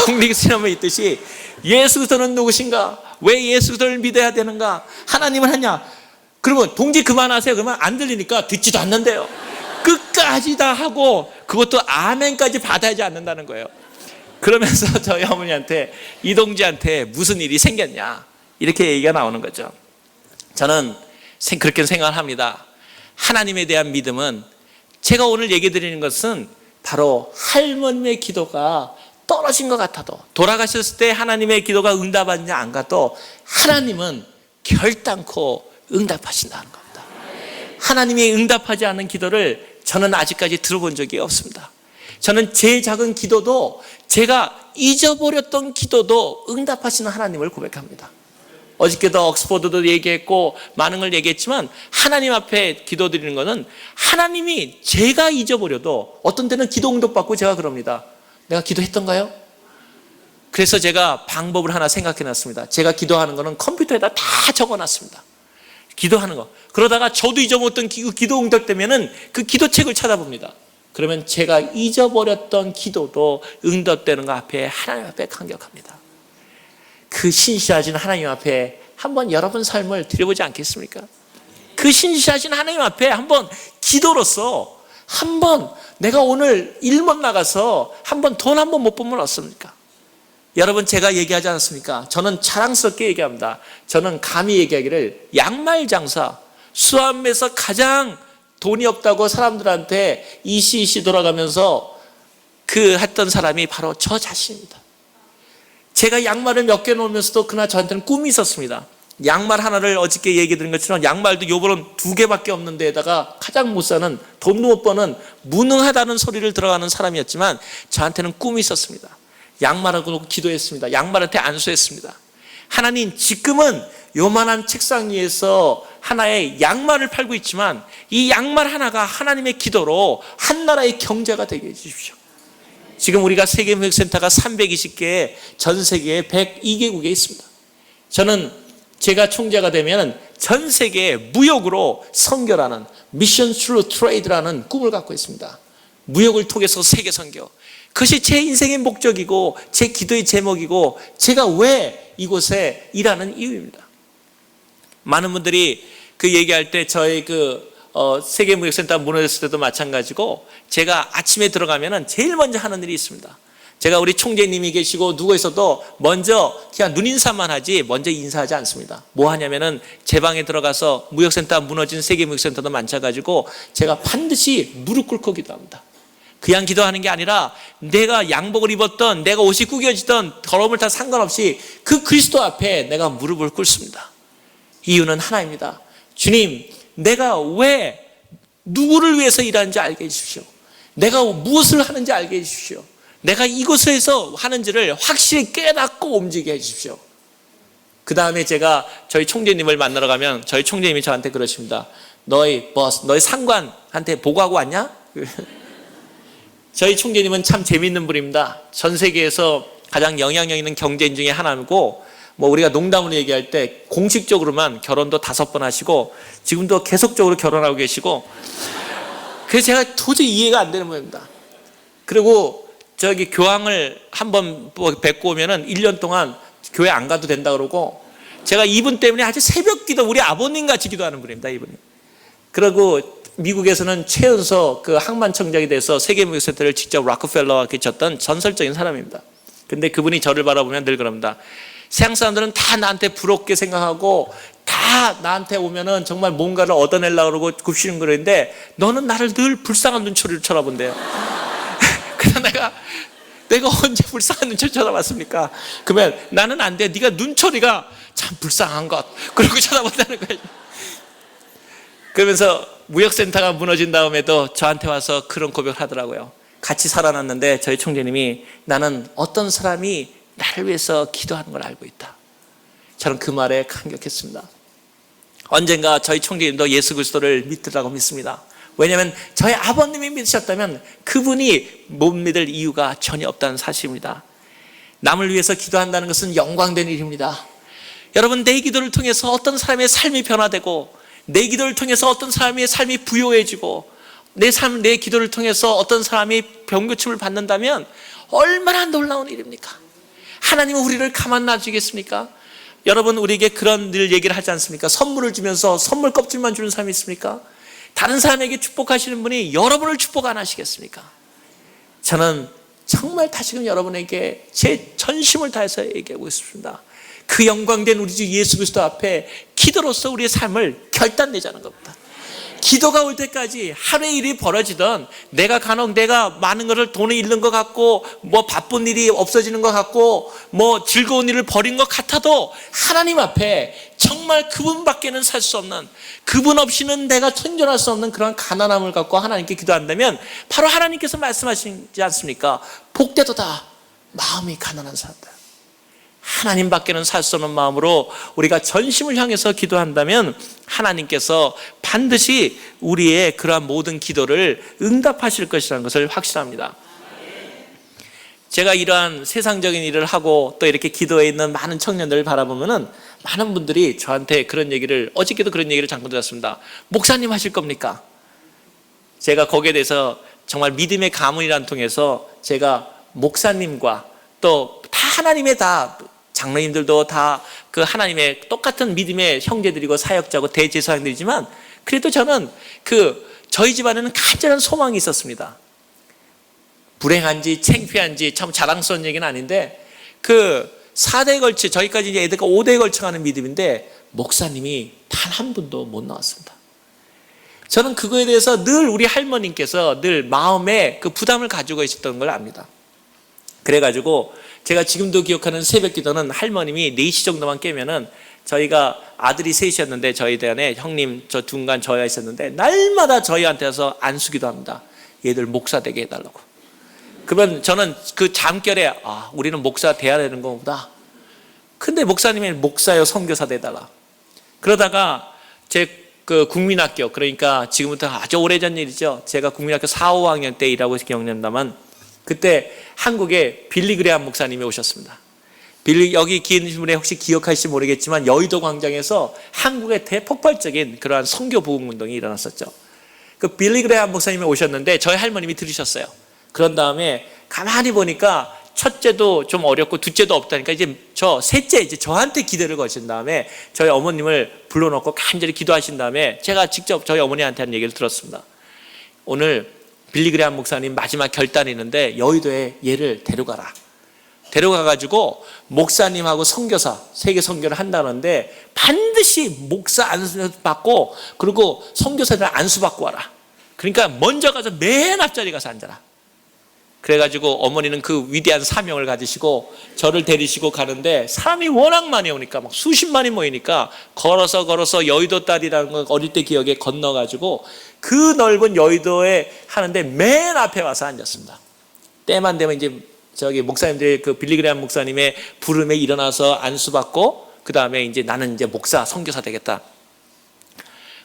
동리스님에 있듯이 예수 그리스도는 누구신가? 왜 예수 그리스도를 믿어야 되는가? 하나님은 하냐? 그러면 동지 그만하세요. 그러면 안 들리니까 듣지도 않는데요. 끝까지 다 하고 그것도 아멘까지 받아야지 않는다는 거예요. 그러면서 저희 어머니한테 이동지한테 무슨 일이 생겼냐 이렇게 얘기가 나오는 거죠. 저는 그렇게 생각을 합니다. 하나님에 대한 믿음은 제가 오늘 얘기 드리는 것은 바로 할머님의 기도가 떨어진 것 같아도 돌아가셨을 때 하나님의 기도가 응답하느냐 안 가도 하나님은 결단코 응답하신다는 겁니다. 하나님이 응답하지 않은 기도를 저는 아직까지 들어본 적이 없습니다. 저는 제 작은 기도도 제가 잊어버렸던 기도도 응답하시는 하나님을 고백합니다. 어저께도 옥스퍼드도 얘기했고 많은 걸 얘기했지만 하나님 앞에 기도드리는 것은 하나님이 제가 잊어버려도 어떤 때는 기도 응답받고 제가 그럽니다. 내가 기도했던가요? 그래서 제가 방법을 하나 생각해 놨습니다. 제가 기도하는 거는 컴퓨터에다 다 적어 놨습니다. 기도하는 거. 그러다가 저도 잊어먹었던 기도 응답되면은 그 기도책을 찾아봅니다. 그러면 제가 잊어버렸던 기도도 응답되는 거 앞에 하나님 앞에 감격합니다. 그 신실하신 하나님 앞에 한번 여러분 삶을 드려보지 않겠습니까? 그 신실하신 하나님 앞에 한번 기도로서 한번 내가 오늘 일본 나가서 한번 돈 한번 못 벌면 어떻습니까? 여러분, 제가 얘기하지 않았습니까? 저는 자랑스럽게 얘기합니다. 저는 감히 얘기하기를 양말 장사, 수암에서 가장 돈이 없다고 사람들한테 이시이시 돌아가면서 그 했던 사람이 바로 저 자신입니다. 제가 양말을 몇 개 놓으면서도 그날 저한테는 꿈이 있었습니다. 양말 하나를 어저께 얘기 드린 것처럼 양말도 요번은 2개밖에 없는 데에다가 가장 못 사는, 돈도 못 버는, 무능하다는 소리를 들어가는 사람이었지만 저한테는 꿈이 있었습니다. 양말하고 기도했습니다. 양말한테 안수했습니다. 하나님, 지금은 요만한 책상 위에서 하나의 양말을 팔고 있지만 이 양말 하나가 하나님의 기도로 한 나라의 경제가 되게 해주십시오. 지금 우리가 세계무역센터가 320개, 전 세계에 102개국에 있습니다. 저는 제가 총재가 되면 전 세계에 무역으로 선교라는 미션 스루 트레이드라는 꿈을 갖고 있습니다. 무역을 통해서 세계 선교. 그것이 제 인생의 목적이고 제 기도의 제목이고 제가 왜 이곳에 일하는 이유입니다. 많은 분들이 그 얘기할 때 저희 세계무역센터 무너졌을 때도 마찬가지고 제가 아침에 들어가면은 제일 먼저 하는 일이 있습니다. 제가 우리 총재님이 계시고 누구 있어도 먼저 그냥 눈인사만 하지 먼저 인사하지 않습니다. 뭐 하냐면은 제 방에 들어가서 무역센터 무너진 세계무역센터도 많아가지고 제가 반드시 무릎 꿇고 기도합니다. 그냥 기도하는 게 아니라 내가 양복을 입었던, 내가 옷이 구겨지던 더러움을 다 상관없이 그 그리스도 앞에 내가 무릎을 꿇습니다. 이유는 하나입니다. 주님, 내가 왜 누구를 위해서 일하는지 알게 해주십시오. 내가 무엇을 하는지 알게 해주십시오. 내가 이곳에서 하는지를 확실히 깨닫고 움직이게 해주십시오. 그 다음에 제가 저희 총재님을 만나러 가면 저희 총재님이 저한테 그러십니다. 너희 버스, 너희 상관한테 보고하고 왔냐? 저희 총재님은 참 재밌는 분입니다. 전 세계에서 가장 영향력 있는 경제인 중에 하나이고, 뭐 우리가 농담으로 얘기할 때 공식적으로만 결혼도 5번 하시고 지금도 계속적으로 결혼하고 계시고, 그래서 제가 도저히 이해가 안 되는 분입니다. 그리고 저기 교황을 한번 뵙고 오면은 1년 동안 교회 안 가도 된다 그러고, 제가 이분 때문에 아주 새벽 기도, 우리 아버님 같이 기도하는 분입니다, 이분이. 그리고 미국에서는 최연소 항만청장이 돼서 세계무역센터를 직접 락펠러와 계셨던 전설적인 사람입니다. 근데 그분이 저를 바라보면 늘 그럽니다. 세상 사람들은 다 나한테 부럽게 생각하고 다 나한테 오면은 정말 뭔가를 얻어내려고 그러고 굽시는 그러는데 너는 나를 늘 불쌍한 눈초리로 쳐다본대요. 그래서 내가 언제 불쌍한 눈초리 쳐다봤습니까? 그러면 나는 안 돼. 네가 눈초리가 참 불쌍한 것. 그러고 쳐다본다는 거예요. 그러면서 무역센터가 무너진 다음에도 저한테 와서 그런 고백을 하더라고요. 같이 살아났는데 저희 총재님이 나는 어떤 사람이 나를 위해서 기도하는 걸 알고 있다. 저는 그 말에 감격했습니다. 언젠가 저희 총재님도 예수 그리스도를 믿으라고 믿습니다. 왜냐하면 저희 아버님이 믿으셨다면 그분이 못 믿을 이유가 전혀 없다는 사실입니다. 남을 위해서 기도한다는 것은 영광된 일입니다. 여러분, 내 기도를 통해서 어떤 사람의 삶이 변화되고, 내 기도를 통해서 어떤 사람의 삶이 부요해지고, 내 기도를 통해서 어떤 사람이 병고침을 받는다면 얼마나 놀라운 일입니까? 하나님은 우리를 가만 놔주겠습니까? 여러분, 우리에게 그런 늘 얘기를 하지 않습니까? 선물을 주면서 선물 껍질만 주는 사람이 있습니까? 다른 사람에게 축복하시는 분이 여러분을 축복 안 하시겠습니까? 저는 정말 다시금 여러분에게 제 전심을 다해서 얘기하고 있습니다. 그 영광된 우리 주 예수 그리스도 앞에 기도로서 우리의 삶을 결단내자는 겁니다. 기도가 올 때까지 하루의 일이 벌어지던, 내가 많은 것을 돈을 잃는 것 같고, 뭐 바쁜 일이 없어지는 것 같고, 뭐 즐거운 일을 버린 것 같아도 하나님 앞에 정말 그분밖에는 살 수 없는, 그분 없이는 내가 생존할 수 없는 그런 가난함을 갖고 하나님께 기도한다면 바로 하나님께서 말씀하시지 않습니까? 복되도다 마음이 가난한 사람들. 하나님밖에는 살 수 없는 마음으로 우리가 전심을 향해서 기도한다면 하나님께서 반드시 우리의 그러한 모든 기도를 응답하실 것이라는 것을 확신합니다. 제가 이러한 세상적인 일을 하고 또 이렇게 기도에 있는 많은 청년들을 바라보면은 많은 분들이 저한테 그런 얘기를, 어저께도 그런 얘기를 잠깐 들었습니다. 목사님 하실 겁니까? 제가 거기에 대해서 정말 믿음의 가문이란 통해서 제가 목사님과 또 다 하나님의 다 장로님들도 다 그 하나님의 똑같은 믿음의 형제들이고 사역자고 대제사장들이지만 그래도 저는 저희 집안에는 간절한 소망이 있었습니다. 불행한지 창피한지 참 자랑스러운 얘기는 아닌데 4대에 걸쳐 저희까지 이제 애들과 5대에 걸쳐 가는 믿음인데 목사님이 단 한 분도 못 나왔습니다. 저는 그거에 대해서 늘 우리 할머님께서 늘 마음에 그 부담을 가지고 계셨던 걸 압니다. 그래가지고 제가 지금도 기억하는 새벽 기도는 할머님이 4시 정도만 깨면은 저희가 아들이 셋이었는데 저희 대안에 형님 저 중간 저희가 있었는데 날마다 저희한테 와서 안수기도 합니다. 얘들 목사 되게 해달라고. 그러면 저는 그 잠결에 우리는 목사 돼야 되는 거보다 근데 목사님이 목사요 선교사 돼달라. 그러다가 제 국민학교 그러니까 지금부터 아주 오래전 일이죠. 제가 국민학교 4, 5학년 때 일하고 기억난다만 그때 한국에 빌리 그레함 목사님이 오셨습니다. 여기 계신 분에 혹시 기억하실지 모르겠지만 여의도 광장에서 한국의 대폭발적인 그러한 선교 부흥 운동이 일어났었죠. 그 빌리 그레함 목사님이 오셨는데 저희 할머님이 들으셨어요. 그런 다음에 가만히 보니까 첫째도 좀 어렵고 둘째도 없다니까 이제 셋째 이제 저한테 기대를 거신 다음에 저희 어머님을 불러놓고 간절히 기도하신 다음에 제가 직접 저희 어머니한테 한 얘기를 들었습니다. 오늘 빌리 그레함 목사님 마지막 결단이 있는데 여의도에 얘를 데려가라. 데려가가지고 목사님하고 선교사 세계 선교를 한다는데 반드시 목사 안수 받고 그리고 선교사들 안수 받고 와라. 그러니까 먼저 가서 맨 앞자리 가서 앉아라. 그래가지고 어머니는 그 위대한 사명을 가지시고 저를 데리시고 가는데 사람이 워낙 많이 오니까 막 수십만이 모이니까 걸어서 여의도 딸이라는 거 어릴 때 기억에 건너가지고 그 넓은 여의도에 하는데 맨 앞에 와서 앉았습니다. 때만 되면 이제 저기 목사님들 그 빌리 그레함 목사님의 부름에 일어나서 안수받고 그 다음에 이제 나는 이제 목사 선교사 되겠다.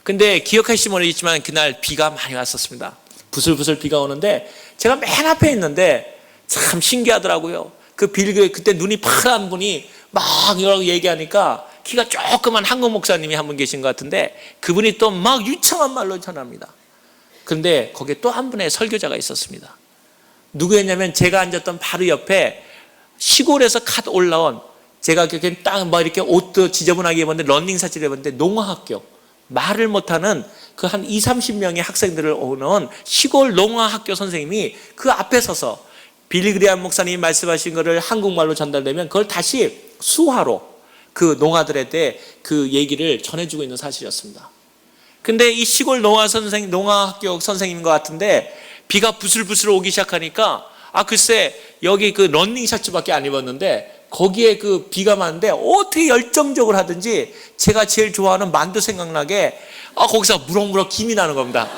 근데 기억하실지 모르겠지만 그날 비가 많이 왔었습니다. 부슬부슬 비가 오는데 제가 맨 앞에 있는데 참 신기하더라고요. 그때 눈이 파란 분이 막 여러 얘기하니까 키가 조그만 한국 목사님이 한 분 계신 것 같은데 그분이 또 막 유창한 말로 전합니다. 그런데 거기에 또 한 분의 설교자가 있었습니다. 누구였냐면 제가 앉았던 바로 옆에 시골에서 갓 올라온 제가 딱 막 이렇게 옷도 지저분하게 입었는데 러닝 사진을 입었는데 농어학교 말을 못하는 그 한 20-30명의 학생들을 오는 시골 농어학교 선생님이 그 앞에 서서 빌리 그레함 목사님이 말씀하신 것을 한국말로 전달되면 그걸 다시 수화로 그 농아들에 대해 그 얘기를 전해주고 있는 사실이었습니다. 근데 이 시골 농어학교 선생님인 것 같은데 비가 부슬부슬 오기 시작하니까 글쎄 여기 그 러닝 셔츠밖에 안 입었는데 거기에 그 비가 많은데 어떻게 열정적으로 하든지 제가 제일 좋아하는 만두 생각나게 거기서 무럭무럭 김이 나는 겁니다.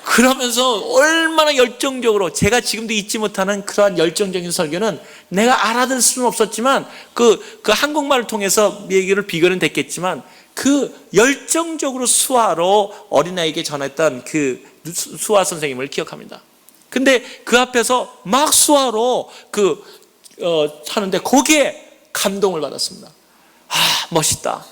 그러면서 얼마나 열정적으로 제가 지금도 잊지 못하는 그러한 열정적인 설교는 내가 알아들 수는 없었지만 그 한국말을 통해서 얘기를 비교는 됐겠지만 그 열정적으로 수화로 어린아이에게 전했던 그 수화 선생님을 기억합니다. 근데 그 앞에서 막 수화로 하는데 거기에 감동을 받았습니다. 멋있다.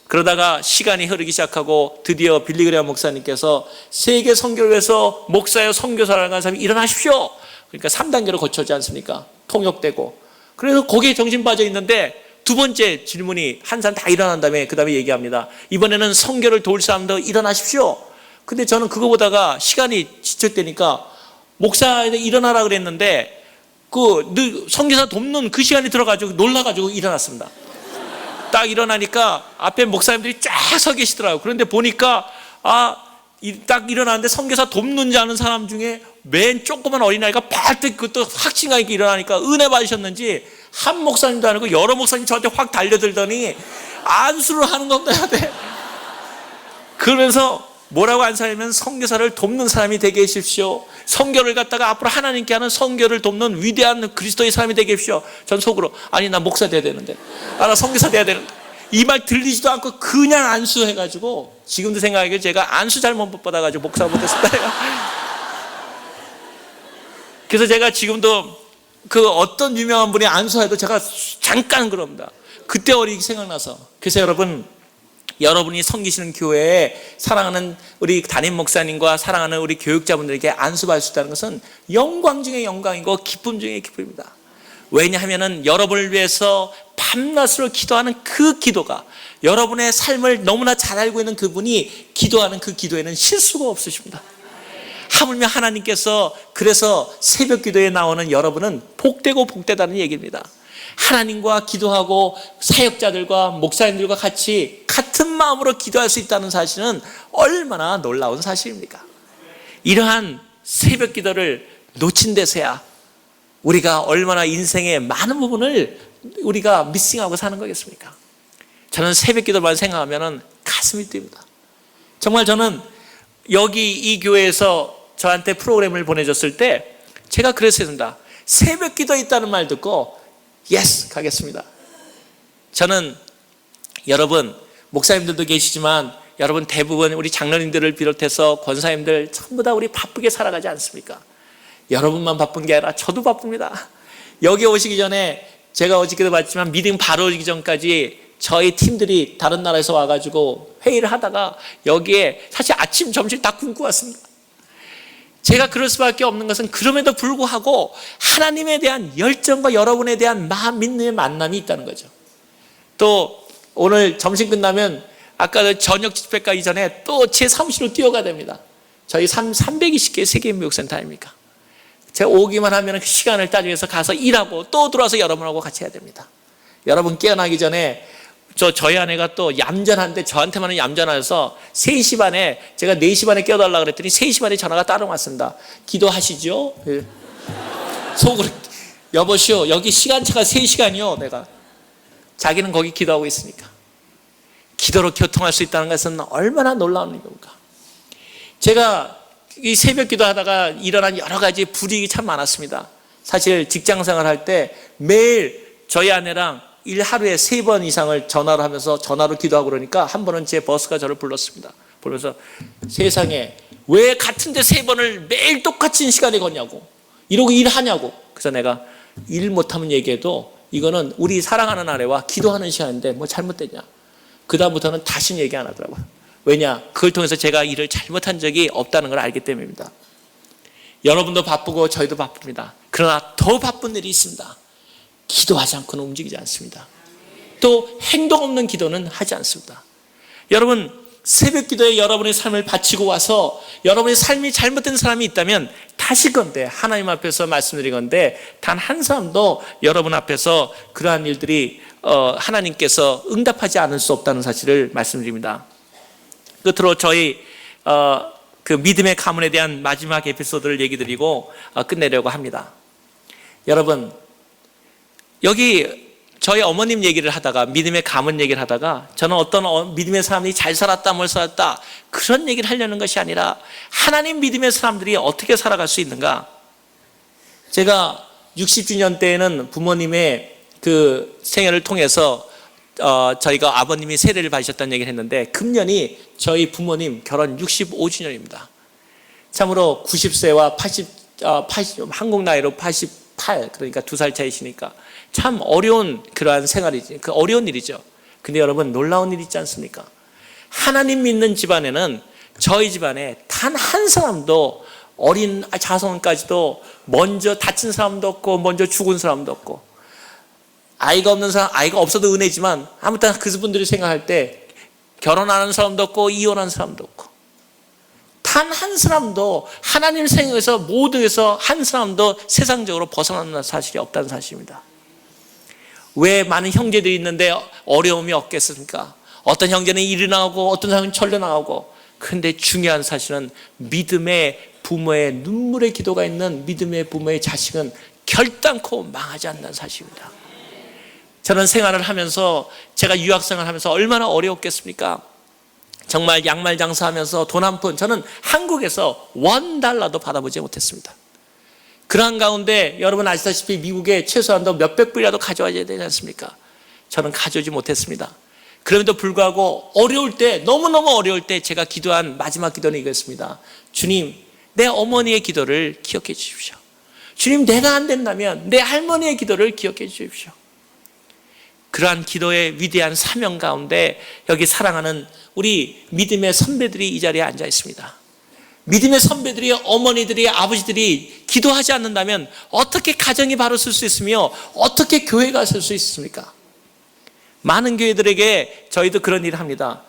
그러다가 시간이 흐르기 시작하고 드디어 빌리 그레함 목사님께서 세계 선교를 위해서 목사여 선교사라는 하는 사람이 일어나십시오. 그러니까 3단계로 거쳐지 않습니까? 통역되고. 그래서 거기에 정신 빠져 있는데 두 번째 질문이 한 사람 다 일어난 다음에 그 다음에 얘기합니다. 이번에는 선교를 도울 사람도 일어나십시오. 근데 저는 그거 보다가 시간이 지쳤다니까 목사에 일어나라 그랬는데 선교사 돕는 그 시간이 들어가지고 놀라가지고 일어났습니다. 딱 일어나니까 앞에 목사님들이 쫙 서 계시더라고요. 그런데 보니까 딱 일어났는데 선교사 돕는 자 아는 사람 중에 맨 조그만 어린아이가 발뜩 그것도 확신감 있게 일어나니까 은혜 받으셨는지 한 목사님도 아니고 여러 목사님 저한테 확 달려들더니 안수를 하는 겁니다. 그러면서 뭐라고 안수하냐면 선교사를 돕는 사람이 되게 해주십시오. 선교를 갖다가 앞으로 하나님께 하는 선교를 돕는 위대한 그리스도의 사람이 되게 해주십시오. 전 속으로 나 목사 돼야 되는데 나 선교사 돼야 되는데 이 말 들리지도 않고 그냥 안수해가지고 지금도 생각하기에 제가 안수 잘못 받아가지고 목사 못했습니다. 그래서 제가 지금도 그 어떤 유명한 분이 안수해도 제가 잠깐 그럽니다. 그때 어리게 생각나서. 그래서 여러분이 섬기시는 교회에 사랑하는 우리 담임 목사님과 사랑하는 우리 교육자분들에게 안수받을 수 있다는 것은 영광 중에 영광이고 기쁨 중에 기쁨입니다. 왜냐하면 여러분을 위해서 밤낮으로 기도하는 그 기도가, 여러분의 삶을 너무나 잘 알고 있는 그분이 기도하는 그 기도에는 실수가 없으십니다. 하물며 하나님께서 그래서 새벽 기도에 나오는 여러분은 복되고 복되다는 얘기입니다. 하나님과 기도하고 사역자들과 목사님들과 같이 같은 마음으로 기도할 수 있다는 사실은 얼마나 놀라운 사실입니까? 이러한 새벽 기도를 놓친 데서야 우리가 얼마나 인생의 많은 부분을 우리가 미싱하고 사는 거겠습니까? 저는 새벽 기도만 생각하면 가슴이 뛰입니다. 정말 저는 여기 이 교회에서 저한테 프로그램을 보내줬을 때 제가 그랬습니다. 새벽 기도 있다는 말 듣고 예스 가겠습니다. 저는 여러분 목사님들도 계시지만 여러분 대부분 우리 장로님들을 비롯해서 권사님들 전부 다 우리 바쁘게 살아가지 않습니까? 여러분만 바쁜 게 아니라 저도 바쁩니다. 여기 오시기 전에 제가 어저께도 봤지만 미팅 바로 오기 전까지 저희 팀들이 다른 나라에서 와가지고 회의를 하다가 여기에 사실 아침 점심 다 굶고 왔습니다. 제가 그럴 수밖에 없는 것은 그럼에도 불구하고 하나님에 대한 열정과 여러분에 대한 마음 믿는 만남이 있다는 거죠. 또 오늘 점심 끝나면 아까 저녁 집회 가기 전에 또 제 사무실로 뛰어가야 됩니다. 저희 320개 세계인묘육센터 아닙니까? 제가 오기만 하면 그 시간을 따지면서 가서 일하고 또 들어와서 여러분하고 같이 해야 됩니다. 여러분 깨어나기 전에 저희 아내가 또 얌전한데 저한테만은 얌전해서 3시 반에 제가 4시 반에 깨워달라고 그랬더니 3시 반에 전화가 따로 왔습니다. 기도하시죠? 속으로 여보시오 여기 시간차가 3시간이요. 내가 자기는 거기 기도하고 있으니까. 기도로 교통할 수 있다는 것은 얼마나 놀라운 일입니까? 제가 이 새벽 기도하다가 일어난 여러 가지 불이익이 참 많았습니다. 사실 직장생활 할 때 매일 저희 아내랑 하루에 3번 이상을 전화로 하면서 전화로 기도하고 그러니까 한 번은 제 버스가 저를 불렀습니다. 부르면서 세상에 왜 같은데 3번을 매일 똑같은 시간에 걷냐고 이러고 일하냐고. 그래서 내가 일 못하면 얘기해도 이거는 우리 사랑하는 아내와 기도하는 시간인데 뭐 잘못됐냐. 그 다음부터는 다시는 얘기 안 하더라고요. 왜냐? 그걸 통해서 제가 일을 잘못한 적이 없다는 걸 알기 때문입니다. 여러분도 바쁘고 저희도 바쁩니다. 그러나 더 바쁜 일이 있습니다. 기도하지 않고는 움직이지 않습니다. 또 행동 없는 기도는 하지 않습니다. 여러분 새벽 기도에 여러분의 삶을 바치고 와서 여러분의 삶이 잘못된 사람이 있다면 다시건대 하나님 앞에서 말씀드리건대 단 한 사람도 여러분 앞에서 그러한 일들이 하나님께서 응답하지 않을 수 없다는 사실을 말씀드립니다. 끝으로 저희 그 믿음의 가문에 대한 마지막 에피소드를 얘기 드리고 끝내려고 합니다. 여러분 여기 저희 어머님 얘기를 하다가 믿음의 가문 얘기를 하다가 저는 어떤 믿음의 사람이 잘 살았다 뭘 살았다 그런 얘기를 하려는 것이 아니라 하나님 믿음의 사람들이 어떻게 살아갈 수 있는가. 제가 60주년 때에는 부모님의 그 생애를 통해서 저희가 아버님이 세례를 받으셨다는 얘기를 했는데 금년이 저희 부모님 결혼 65주년입니다. 참으로 90세와 80 한국 나이로 88 그러니까 2살 차이시니까 참 어려운 그러한 생활이지. 그 어려운 일이죠. 근데 여러분 놀라운 일 있지 않습니까? 하나님 믿는 집안에는 저희 집안에 단 한 사람도 어린 자손까지도 먼저 다친 사람도 없고 먼저 죽은 사람도 없고 아이가 없는 사람, 아이가 없어도 은혜지만 아무튼 그분들이 생각할 때 결혼하는 사람도 없고 이혼한 사람도 없고 단 한 사람도 하나님 생각에서 모두에서 한 사람도 세상적으로 벗어나는 사실이 없다는 사실입니다. 왜 많은 형제들이 있는데 어려움이 없겠습니까? 어떤 형제는 일이 나오고 어떤 사람은 철로 나오고. 그런데 중요한 사실은 믿음의 부모의 눈물의 기도가 있는 믿음의 부모의 자식은 결단코 망하지 않는다는 사실입니다. 저는 생활을 하면서 제가 유학생활을 하면서 얼마나 어려웠겠습니까? 정말 양말 장사하면서 돈 한 푼 저는 한국에서 $1도 받아보지 못했습니다. 그러한 가운데 여러분 아시다시피 미국에 최소한도 몇백 불이라도 가져와야 되지 않습니까? 저는 가져오지 못했습니다. 그럼에도 불구하고 어려울 때 너무너무 어려울 때 제가 기도한 마지막 기도는 이거였습니다. 주님 내 어머니의 기도를 기억해 주십시오. 주님 내가 안 된다면 내 할머니의 기도를 기억해 주십시오. 그러한 기도의 위대한 사명 가운데 여기 사랑하는 우리 믿음의 선배들이 이 자리에 앉아 있습니다. 믿음의 선배들이, 어머니들이, 아버지들이 기도하지 않는다면 어떻게 가정이 바로 설 수 있으며 어떻게 교회가 설 수 있습니까? 많은 교회들에게 저희도 그런 일을 합니다.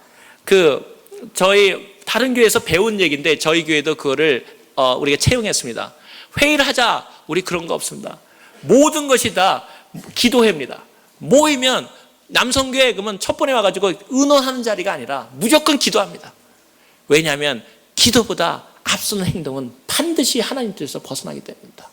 저희 다른 교회에서 배운 얘기인데 저희 교회도 그거를 우리가 채용했습니다. 회의를 하자. 우리 그런 거 없습니다. 모든 것이 다 기도회입니다. 모이면 남성교회 그러면 첫 번에 와가지고 의논하는 자리가 아니라 무조건 기도합니다. 왜냐하면 기도보다 앞서는 행동은 반드시 하나님 뜻에서 벗어나기 때문입니다.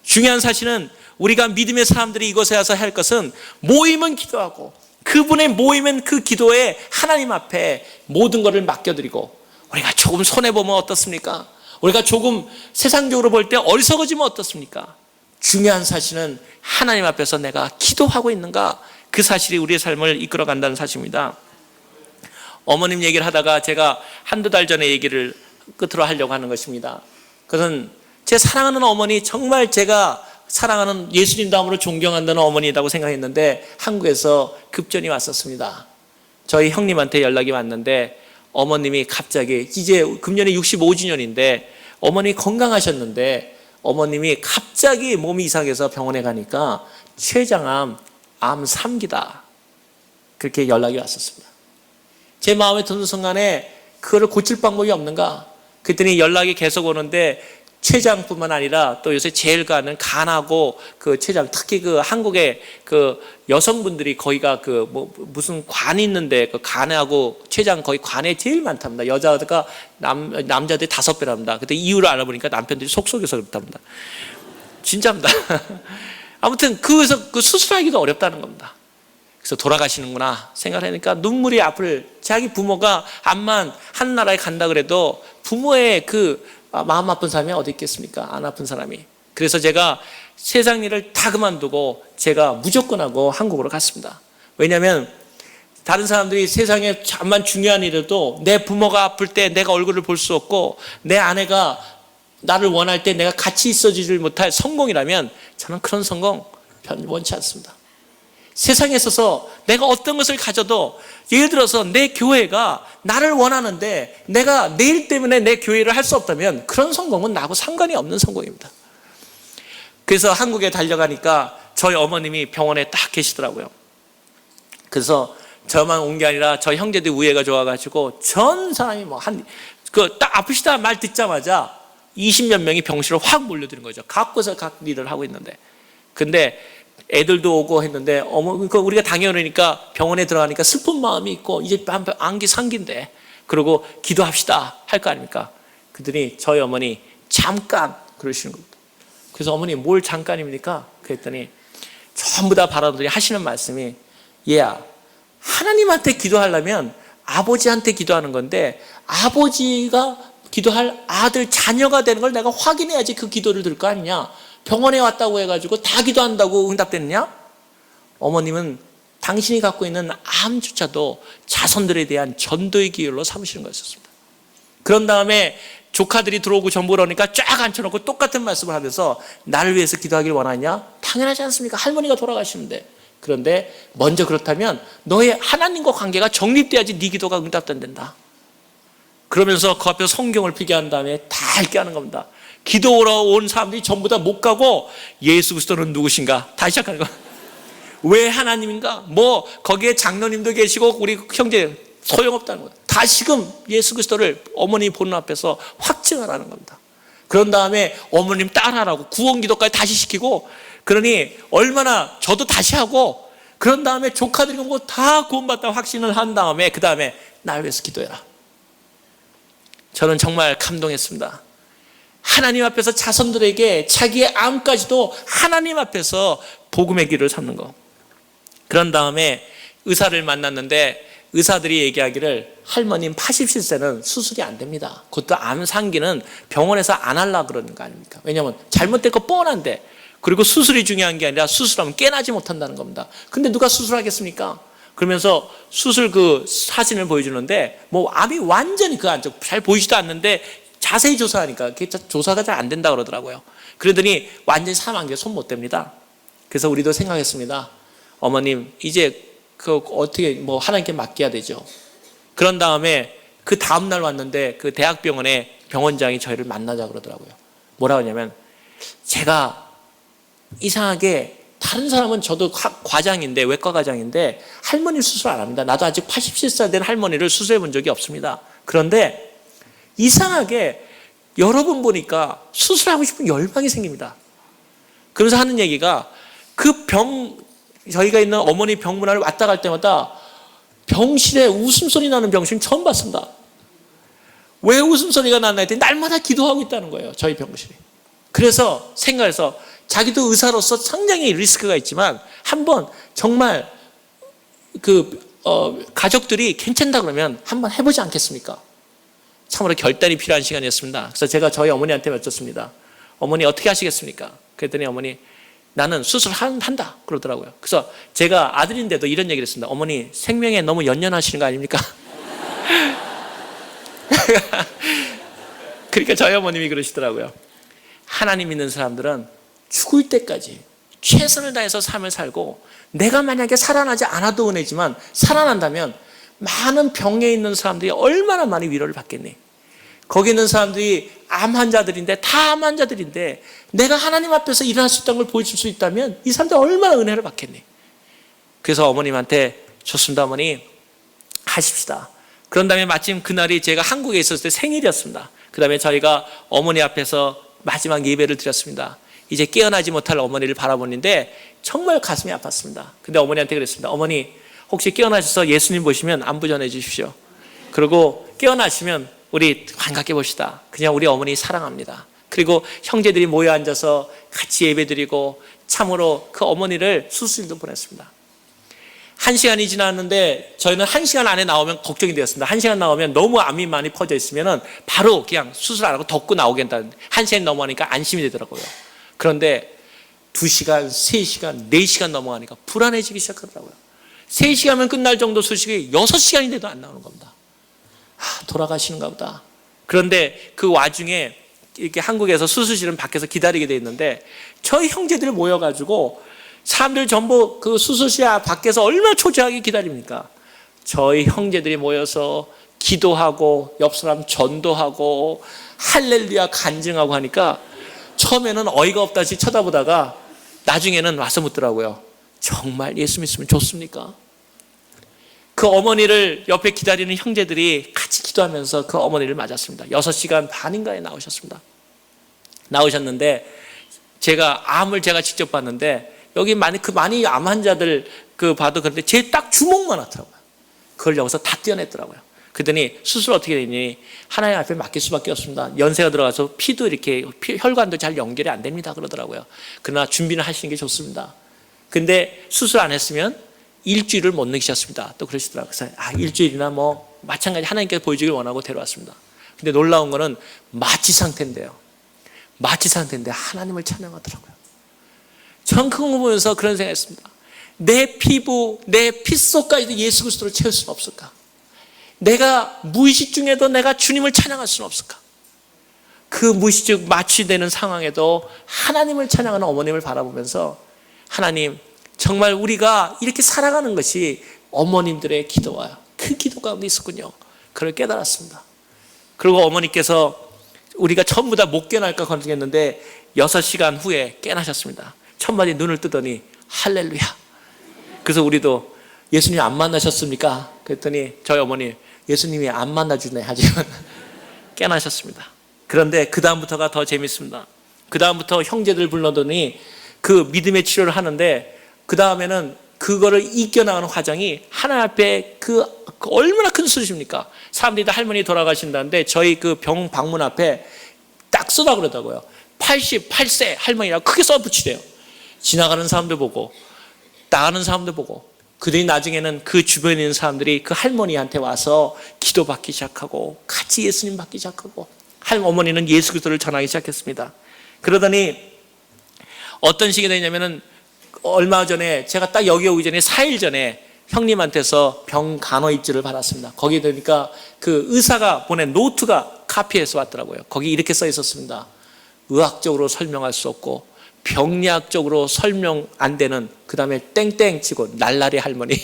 중요한 사실은 우리가 믿음의 사람들이 이곳에 와서 할 것은 모이면 기도하고 그분의 모이면 그 기도에 하나님 앞에 모든 것을 맡겨드리고 우리가 조금 손해보면 어떻습니까? 우리가 조금 세상적으로 볼 때 어리석어지면 어떻습니까? 중요한 사실은 하나님 앞에서 내가 기도하고 있는가 그 사실이 우리의 삶을 이끌어간다는 사실입니다. 어머님 얘기를 하다가 제가 한두 달 전에 얘기를 끝으로 하려고 하는 것입니다. 그것은 제 사랑하는 어머니 정말 제가 사랑하는 예수님 다음으로 존경한다는 어머니라고 생각했는데 한국에서 급전이 왔었습니다. 저희 형님한테 연락이 왔는데 어머님이 갑자기 이제 금년에 65주년인데 어머니 건강하셨는데 어머님이 갑자기 몸이 이상해서 병원에 가니까 췌장암 암 3기다 그렇게 연락이 왔었습니다. 제 마음에 드는 순간에 그거를 고칠 방법이 없는가? 그랬더니 연락이 계속 오는데 췌장뿐만 아니라 또 요새 제일 가는 간하고 그 췌장 특히 그 한국의 그 여성분들이 거기가 그 뭐 무슨 관이 있는데 그 간하고 췌장 거의 관에 제일 많답니다. 여자가 남자들이 5배랍니다. 그때 이유를 알아보니까 남편들이 속속여서 그렇답니다. 진짜입니다. 아무튼 그래서 그 수술하기도 어렵다는 겁니다. 그래서 돌아가시는구나 생각하니까 눈물이 앞을 자기 부모가 암만 한 나라에 간다 그래도 부모의 그 마음 아픈 사람이 어디 있겠습니까? 안 아픈 사람이. 그래서 제가 세상 일을 다 그만두고 제가 무조건 하고 한국으로 갔습니다. 왜냐하면 다른 사람들이 세상에 암만 중요한 일에도 내 부모가 아플 때 내가 얼굴을 볼 수 없고 내 아내가 나를 원할 때 내가 같이 있어주질 못할 성공이라면 저는 그런 성공 원치 않습니다. 세상에 있어서 내가 어떤 것을 가져도 예를 들어서 내 교회가 나를 원하는데 내가 내 일 때문에 내 교회를 할 수 없다면 그런 성공은 나하고 상관이 없는 성공입니다. 그래서 한국에 달려가니까 저희 어머님이 병원에 딱 계시더라고요. 그래서 저만 온 게 아니라 저희 형제들 우애가 좋아가지고 전 사람이 뭐 딱 아프시다 말 듣자마자 20몇 명이 병실로 확 몰려드는 거죠. 각 곳에서 각 일을 하고 있는데. 근데 애들도 오고 했는데 우리가 당연하니까 병원에 들어가니까 슬픈 마음이 있고 이제 안기 상기인데 그러고 기도합시다 할 거 아닙니까? 그랬더니 저희 어머니 잠깐 그러시는 겁니다. 그래서 어머니 뭘 잠깐입니까? 그랬더니 전부 다 바라보더니 하시는 말씀이 얘야 하나님한테 기도하려면 아버지한테 기도하는 건데 아버지가 기도할 아들 자녀가 되는 걸 내가 확인해야지 그 기도를 들 거 아니냐. 병원에 왔다고 해가지고 다 기도한다고 응답됐냐? 어머님은 당신이 갖고 있는 암조차도 자손들에 대한 전도의 기회로 삼으시는 거였습니다. 그런 다음에 조카들이 들어오고 전보를 하니까 쫙 앉혀놓고 똑같은 말씀을 하면서 나를 위해서 기도하길 원하냐? 당연하지 않습니까? 할머니가 돌아가시는데. 그런데 먼저 그렇다면 너의 하나님과 관계가 정립돼야지 네 기도가 응답된다. 그러면서 그 앞에서 성경을 피게 한 다음에 다 읽게 하는 겁니다. 기도하러 온 사람들이 전부 다 못 가고 예수 그리스도는 누구신가? 다시 시작하는 거야. 왜 하나님인가? 뭐 거기에 장로님도 계시고 우리 형제 소용없다는 거야. 다시금 예수 그리스도를 어머니 보는 앞에서 확증하라는 겁니다. 그런 다음에 어머님 따라하라고 구원 기도까지 다시 시키고 그러니 얼마나 저도 다시 하고 그런 다음에 조카들이 뭐 다 구원받다 확신을 한 다음에 그 다음에 날 위해서 기도해라. 저는 정말 감동했습니다. 하나님 앞에서 자손들에게 자기의 암까지도 하나님 앞에서 복음의 길을 삼는 거. 그런 다음에 의사를 만났는데 의사들이 얘기하기를 할머님 87세는 수술이 안 됩니다. 그것도 암 상기는 병원에서 안 하려고 그러는 거 아닙니까? 왜냐하면 잘못된 거 뻔한데 그리고 수술이 중요한 게 아니라 수술하면 깨나지 못한다는 겁니다. 근데 누가 수술하겠습니까? 그러면서 수술 그 사진을 보여주는데 뭐 암이 완전히 그 안쪽 잘 보이지도 않는데 자세히 조사하니까 그게 조사가 잘 안 된다 그러더라고요. 그러더니 완전히 사망한 게 손 못 댑니다. 그래서 우리도 생각했습니다. 어머님 이제 그 어떻게 뭐 하나님께 맡겨야 되죠. 그런 다음에 그 다음날 왔는데 그 대학병원에 병원장이 저희를 만나자 그러더라고요. 뭐라고 하냐면, 제가 이상하게 다른 사람은, 저도 과장인데, 외과 과장인데 할머니 수술 안 합니다. 나도 아직 87살 된 할머니를 수술해 본 적이 없습니다. 그런데 이상하게 여러 번 보니까 수술하고 싶은 열망이 생깁니다. 그러면서 하는 얘기가, 저희가 있는 어머니 병문안을 왔다 갈 때마다 병실에 웃음소리 나는 병실 처음 봤습니다. 왜 웃음소리가 나나 했더니 날마다 기도하고 있다는 거예요, 저희 병실이. 그래서 생각해서, 자기도 의사로서 상당히 리스크가 있지만 한번 정말 가족들이 괜찮다 그러면 한번 해보지 않겠습니까? 참으로 결단이 필요한 시간이었습니다. 그래서 제가 저희 어머니한테 여쭙습니다. 어머니 어떻게 하시겠습니까? 그랬더니 어머니, 나는 수술한다 그러더라고요. 그래서 제가 아들인데도 이런 얘기를 했습니다. 어머니, 생명에 너무 연연하시는 거 아닙니까? 그러니까 저희 어머님이 그러시더라고요. 하나님 믿는 사람들은 죽을 때까지 최선을 다해서 삶을 살고, 내가 만약에 살아나지 않아도 은혜지만 살아난다면 많은 병에 있는 사람들이 얼마나 많이 위로를 받겠니? 거기 있는 사람들이 암 환자들인데, 다 암 환자들인데 내가 하나님 앞에서 일어날 수 있다는 걸 보여줄 수 있다면 이 사람들 얼마나 은혜를 받겠니? 그래서 어머님한테, 좋습니다 어머니, 하십시다. 그런 다음에 마침 그날이 제가 한국에 있었을 때 생일이었습니다. 그 다음에 저희가 어머니 앞에서 마지막 예배를 드렸습니다. 이제 깨어나지 못할 어머니를 바라보는데 정말 가슴이 아팠습니다. 근데 어머니한테 그랬습니다. 어머니, 혹시 깨어나셔서 예수님 보시면 안부 전해 주십시오. 그리고 깨어나시면 우리 반갑게 봅시다. 그냥 우리 어머니 사랑합니다. 그리고 형제들이 모여 앉아서 같이 예배드리고, 참으로 그 어머니를 수술도 보냈습니다. 1시간이 지났는데 저희는 1시간 안에 나오면 걱정이 되었습니다. 1시간 나오면 너무 암이 많이 퍼져 있으면 바로 그냥 수술 안 하고 덮고 나오겠다는데, 1시간이 넘어가니까 안심이 되더라고요. 그런데 2시간, 3시간, 4시간 넘어가니까 불안해지기 시작하더라고요. 3시간이면 끝날 정도 수술이 6시간인데도 안 나오는 겁니다. 돌아가시는가 보다. 그런데 그 와중에 이렇게 한국에서 수술실은 밖에서 기다리게 돼 있는데, 저희 형제들이 모여가지고, 사람들 전부 그 수술실 밖에서 얼마나 초조하게 기다립니까? 저희 형제들이 모여서 기도하고 옆 사람 전도하고 할렐루야 간증하고 하니까 처음에는 어이가 없다시 쳐다보다가 나중에는 와서 묻더라고요. 정말 예수 믿으면 좋습니까? 그 어머니를 옆에 기다리는 형제들이 같이 기도하면서 그 어머니를 맞았습니다. 6시간 반인가에 나오셨습니다. 나오셨는데 제가 암을 직접 봤는데, 여기 많이 암 환자들 봐도 그런데 제 딱 주먹만 하더라고요. 그걸 여기서 다 떼어냈더라고요. 그랬더니 수술 어떻게 되니? 하나님 앞에 맡길 수밖에 없습니다. 연세가 들어가서 피도 이렇게 혈관도 잘 연결이 안 됩니다 그러더라고요. 그러나 준비는 하시는 게 좋습니다. 근데 수술 안 했으면 일주일을 못 넘기셨습니다. 또 그러시더라고요. 그래서 일주일이나 뭐 마찬가지 하나님께서 보여주길 원하고 데려왔습니다. 근데 놀라운 거는 마취 상태인데요. 마취 상태인데 하나님을 찬양하더라고요. 전 그거 보면서 그런 생각했습니다. 내 피부, 내 핏속까지도 예수 그리스도를 채울 수는 없을까? 내가 무의식 중에도 내가 주님을 찬양할 수는 없을까? 그 무의식 마취되는 상황에도 하나님을 찬양하는 어머님을 바라보면서, 하나님, 정말 우리가 이렇게 살아가는 것이 어머님들의 기도와 그 기도 가운데 있었군요. 그걸 깨달았습니다. 그리고 어머니께서 우리가 전부 다 못 깨어날까 걱정했는데 6시간 후에 깨어나셨습니다. 첫마디 눈을 뜨더니 할렐루야. 그래서 우리도 예수님 안 만나셨습니까? 그랬더니 저희 어머니, 예수님이 안 만나주네 하지만 깨어나셨습니다. 그런데 그 다음부터가 더 재밌습니다. 그 다음부터 형제들 불러더니 그 믿음의 치료를 하는데, 그 다음에는 그거를 이겨나가는 과정이 하나님 앞에 그 얼마나 큰 수십입니까? 사람들이 다 할머니 돌아가신다는데 저희 그 병 방문 앞에 딱 써다 그러더라고요. 88세 할머니라고 크게 써붙이래요. 지나가는 사람들 보고, 나가는 사람들 보고, 그들이 나중에는 그 주변에 있는 사람들이 그 할머니한테 와서 기도받기 시작하고 같이 예수님 받기 시작하고, 어머니는 예수 그리스도를 전하기 시작했습니다. 그러더니 어떤 식이 되냐면은, 얼마 전에 제가 딱 여기 오기 전에 4일 전에 형님한테서 병 간호 입지를 받았습니다. 거기에 보니까 그 의사가 보낸 노트가 카피해서 왔더라고요. 거기 이렇게 써 있었습니다. 의학적으로 설명할 수 없고 병리학적으로 설명 안 되는, 그 다음에 땡땡 치고 날라리 할머니.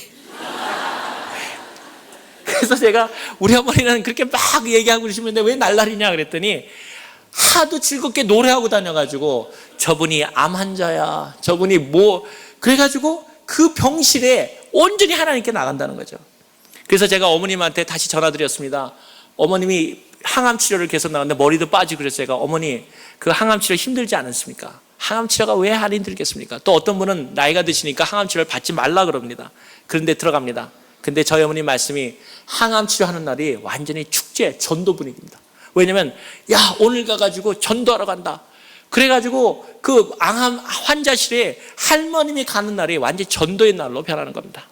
그래서 제가 우리 어머니는 그렇게 막 얘기하고 그러시는데 왜 날라리냐 그랬더니 하도 즐겁게 노래하고 다녀가지고 저분이 암 환자야, 저분이 뭐 그래가지고 그 병실에 온전히 하나님께 나간다는 거죠. 그래서 제가 어머님한테 다시 전화드렸습니다. 어머님이 항암 치료를 계속 나갔는데 머리도 빠지고 그래서 제가 어머니 그 항암 치료 힘들지 않습니까? 항암 치료가 왜 안 힘들겠습니까? 또 어떤 분은 나이가 드시니까 항암 치료를 받지 말라 그럽니다. 그런데 들어갑니다. 근데 저희 어머님 말씀이 항암 치료하는 날이 완전히 축제, 전도 분위기입니다. 왜냐면 야 오늘 가가지고 전도하러 간다. 그래가지고 그 항암 환자실에 할머님이 가는 날이 완전히 전도의 날로 변하는 겁니다.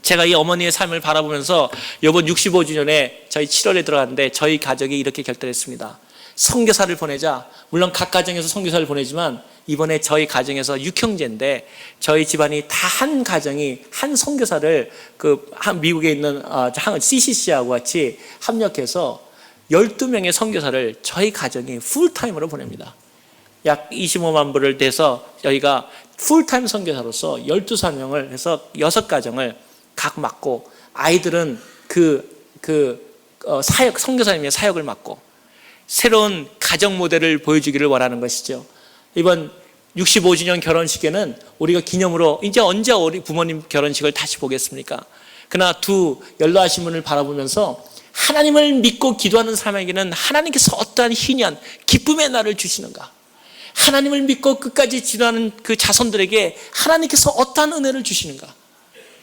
제가 이 어머니의 삶을 바라보면서 이번 65주년에 저희 7월에 들어갔는데 저희 가족이 이렇게 결단했습니다. 선교사를 보내자. 물론 각 가정에서 선교사를 보내지만 이번에 저희 가정에서 6형제인데 저희 집안이 다 한 가정이 한 선교사를 그 미국에 있는 CCC하고 같이 합력해서 12명의 선교사를 저희 가정이 풀타임으로 보냅니다. 약 25만 불을 내서 저희가 풀타임 선교사로서 12사명을 해서 6가정을 각 맡고 아이들은 사역, 선교사님의 사역을 맡고 새로운 가정 모델을 보여주기를 원하는 것이죠. 이번 65주년 결혼식에는 우리가 기념으로 이제 언제 우리 부모님 결혼식을 다시 보겠습니까? 그러나 두 연로하신 분을 바라보면서 하나님을 믿고 기도하는 사람에게는 하나님께서 어떠한 희년, 기쁨의 날을 주시는가? 하나님을 믿고 끝까지 기도하는 그 자손들에게 하나님께서 어떠한 은혜를 주시는가?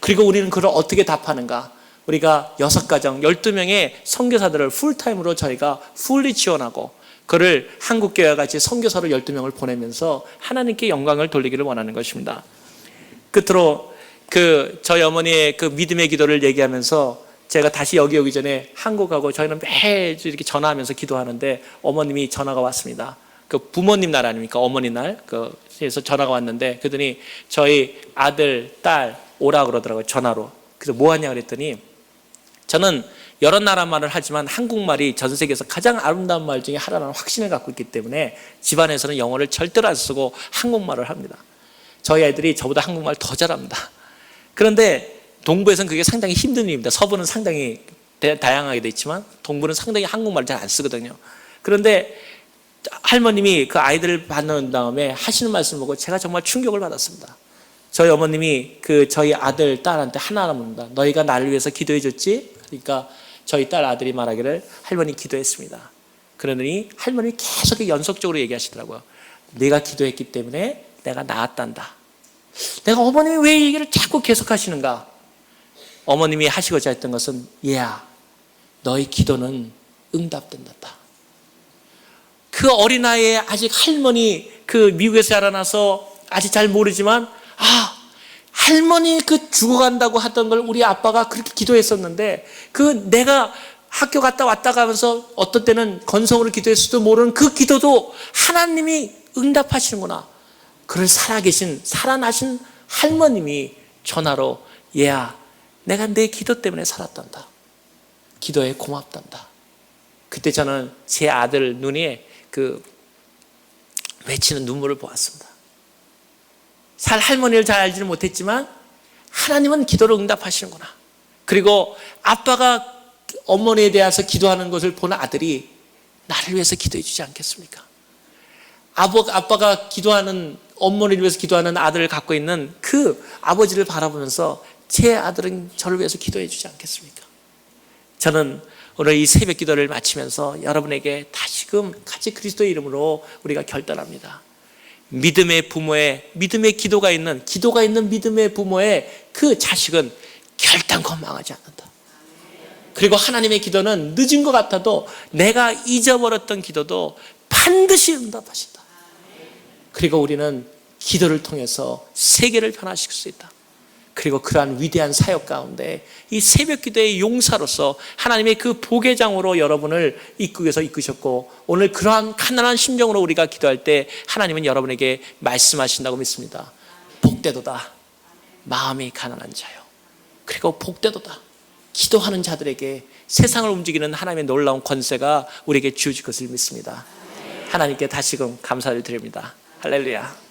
그리고 우리는 그걸 어떻게 답하는가? 우리가 6가정, 12명의 선교사들을 풀타임으로 저희가 풀리 지원하고 그를 한국교회와 같이 선교사로 12명을 보내면서 하나님께 영광을 돌리기를 원하는 것입니다. 끝으로 저희 어머니의 그 믿음의 기도를 얘기하면서 제가 다시 여기 오기 전에 한국하고 저희는 매주 이렇게 전화하면서 기도하는데 어머님이 전화가 왔습니다. 그 부모님 날 아닙니까? 어머니 날. 그래서 전화가 왔는데 그러더니 저희 아들, 딸 오라 그러더라고요. 전화로. 그래서 뭐 하냐 그랬더니 저는 여러 나라 말을 하지만 한국말이 전 세계에서 가장 아름다운 말 중에 하나라는 확신을 갖고 있기 때문에 집안에서는 영어를 절대로 안 쓰고 한국말을 합니다. 저희 아이들이 저보다 한국말 더 잘합니다. 그런데 동부에서는 그게 상당히 힘든 일입니다. 서부는 상당히 다양하게 돼 있지만 동부는 상당히 한국말을 잘 안 쓰거든요. 그런데 할머님이 그 아이들을 받는 다음에 하시는 말씀을 보고 제가 정말 충격을 받았습니다. 저희 어머님이 저희 아들, 딸한테 하나하나 묻는다. 너희가 나를 위해서 기도해 줬지? 그러니까 저희 딸 아들이 말하기를 할머니 기도했습니다. 그러더니 할머님이 계속 연속적으로 얘기하시더라고요. 내가 기도했기 때문에 내가 나았단다. 내가 어머님이 왜 이 얘기를 자꾸 계속 하시는가? 어머님이 하시고자 했던 것은 얘야, 너희 기도는 응답된다. 그 어린아이에 아직 할머니 미국에서 자라나서 아직 잘 모르지만 할머니 죽어간다고 하던 걸 우리 아빠가 그렇게 기도했었는데 내가 학교 갔다 왔다 가면서 어떤 때는 건성으로 기도했을지도 모르는 그 기도도 하나님이 응답하시는구나. 그를 살아나신 할머님이 전화로 얘야, 내가 내 기도 때문에 살았단다. 기도에 고맙단다. 그때 저는 제 아들 눈에 맺히는 눈물을 보았습니다. 할머니를 잘 알지는 못했지만 하나님은 기도를 응답하시는구나. 그리고 아빠가 어머니에 대해서 기도하는 것을 본 아들이 나를 위해서 기도해 주지 않겠습니까? 아빠가 기도하는 어머니를 위해서 기도하는 아들을 갖고 있는 그 아버지를 바라보면서 제 아들은 저를 위해서 기도해 주지 않겠습니까? 저는 오늘 이 새벽 기도를 마치면서 여러분에게 다시금 같이 그리스도의 이름으로 우리가 결단합니다. 믿음의 부모의 믿음의 기도가 있는 믿음의 부모의 그 자식은 결단코 망하지 않는다. 그리고 하나님의 기도는 늦은 것 같아도 내가 잊어버렸던 기도도 반드시 응답하신다. 그리고 우리는 기도를 통해서 세계를 변화시킬 수 있다. 그리고 그러한 위대한 사역 가운데 이 새벽 기도의 용사로서 하나님의 그 보배장으로 여러분을 이끌어서 이끄셨고 오늘 그러한 가난한 심정으로 우리가 기도할 때 하나님은 여러분에게 말씀하신다고 믿습니다. 복되도다 마음이 가난한 자요. 그리고 복되도다 기도하는 자들에게 세상을 움직이는 하나님의 놀라운 권세가 우리에게 주어질 것을 믿습니다. 하나님께 다시금 감사를 드립니다. 할렐루야.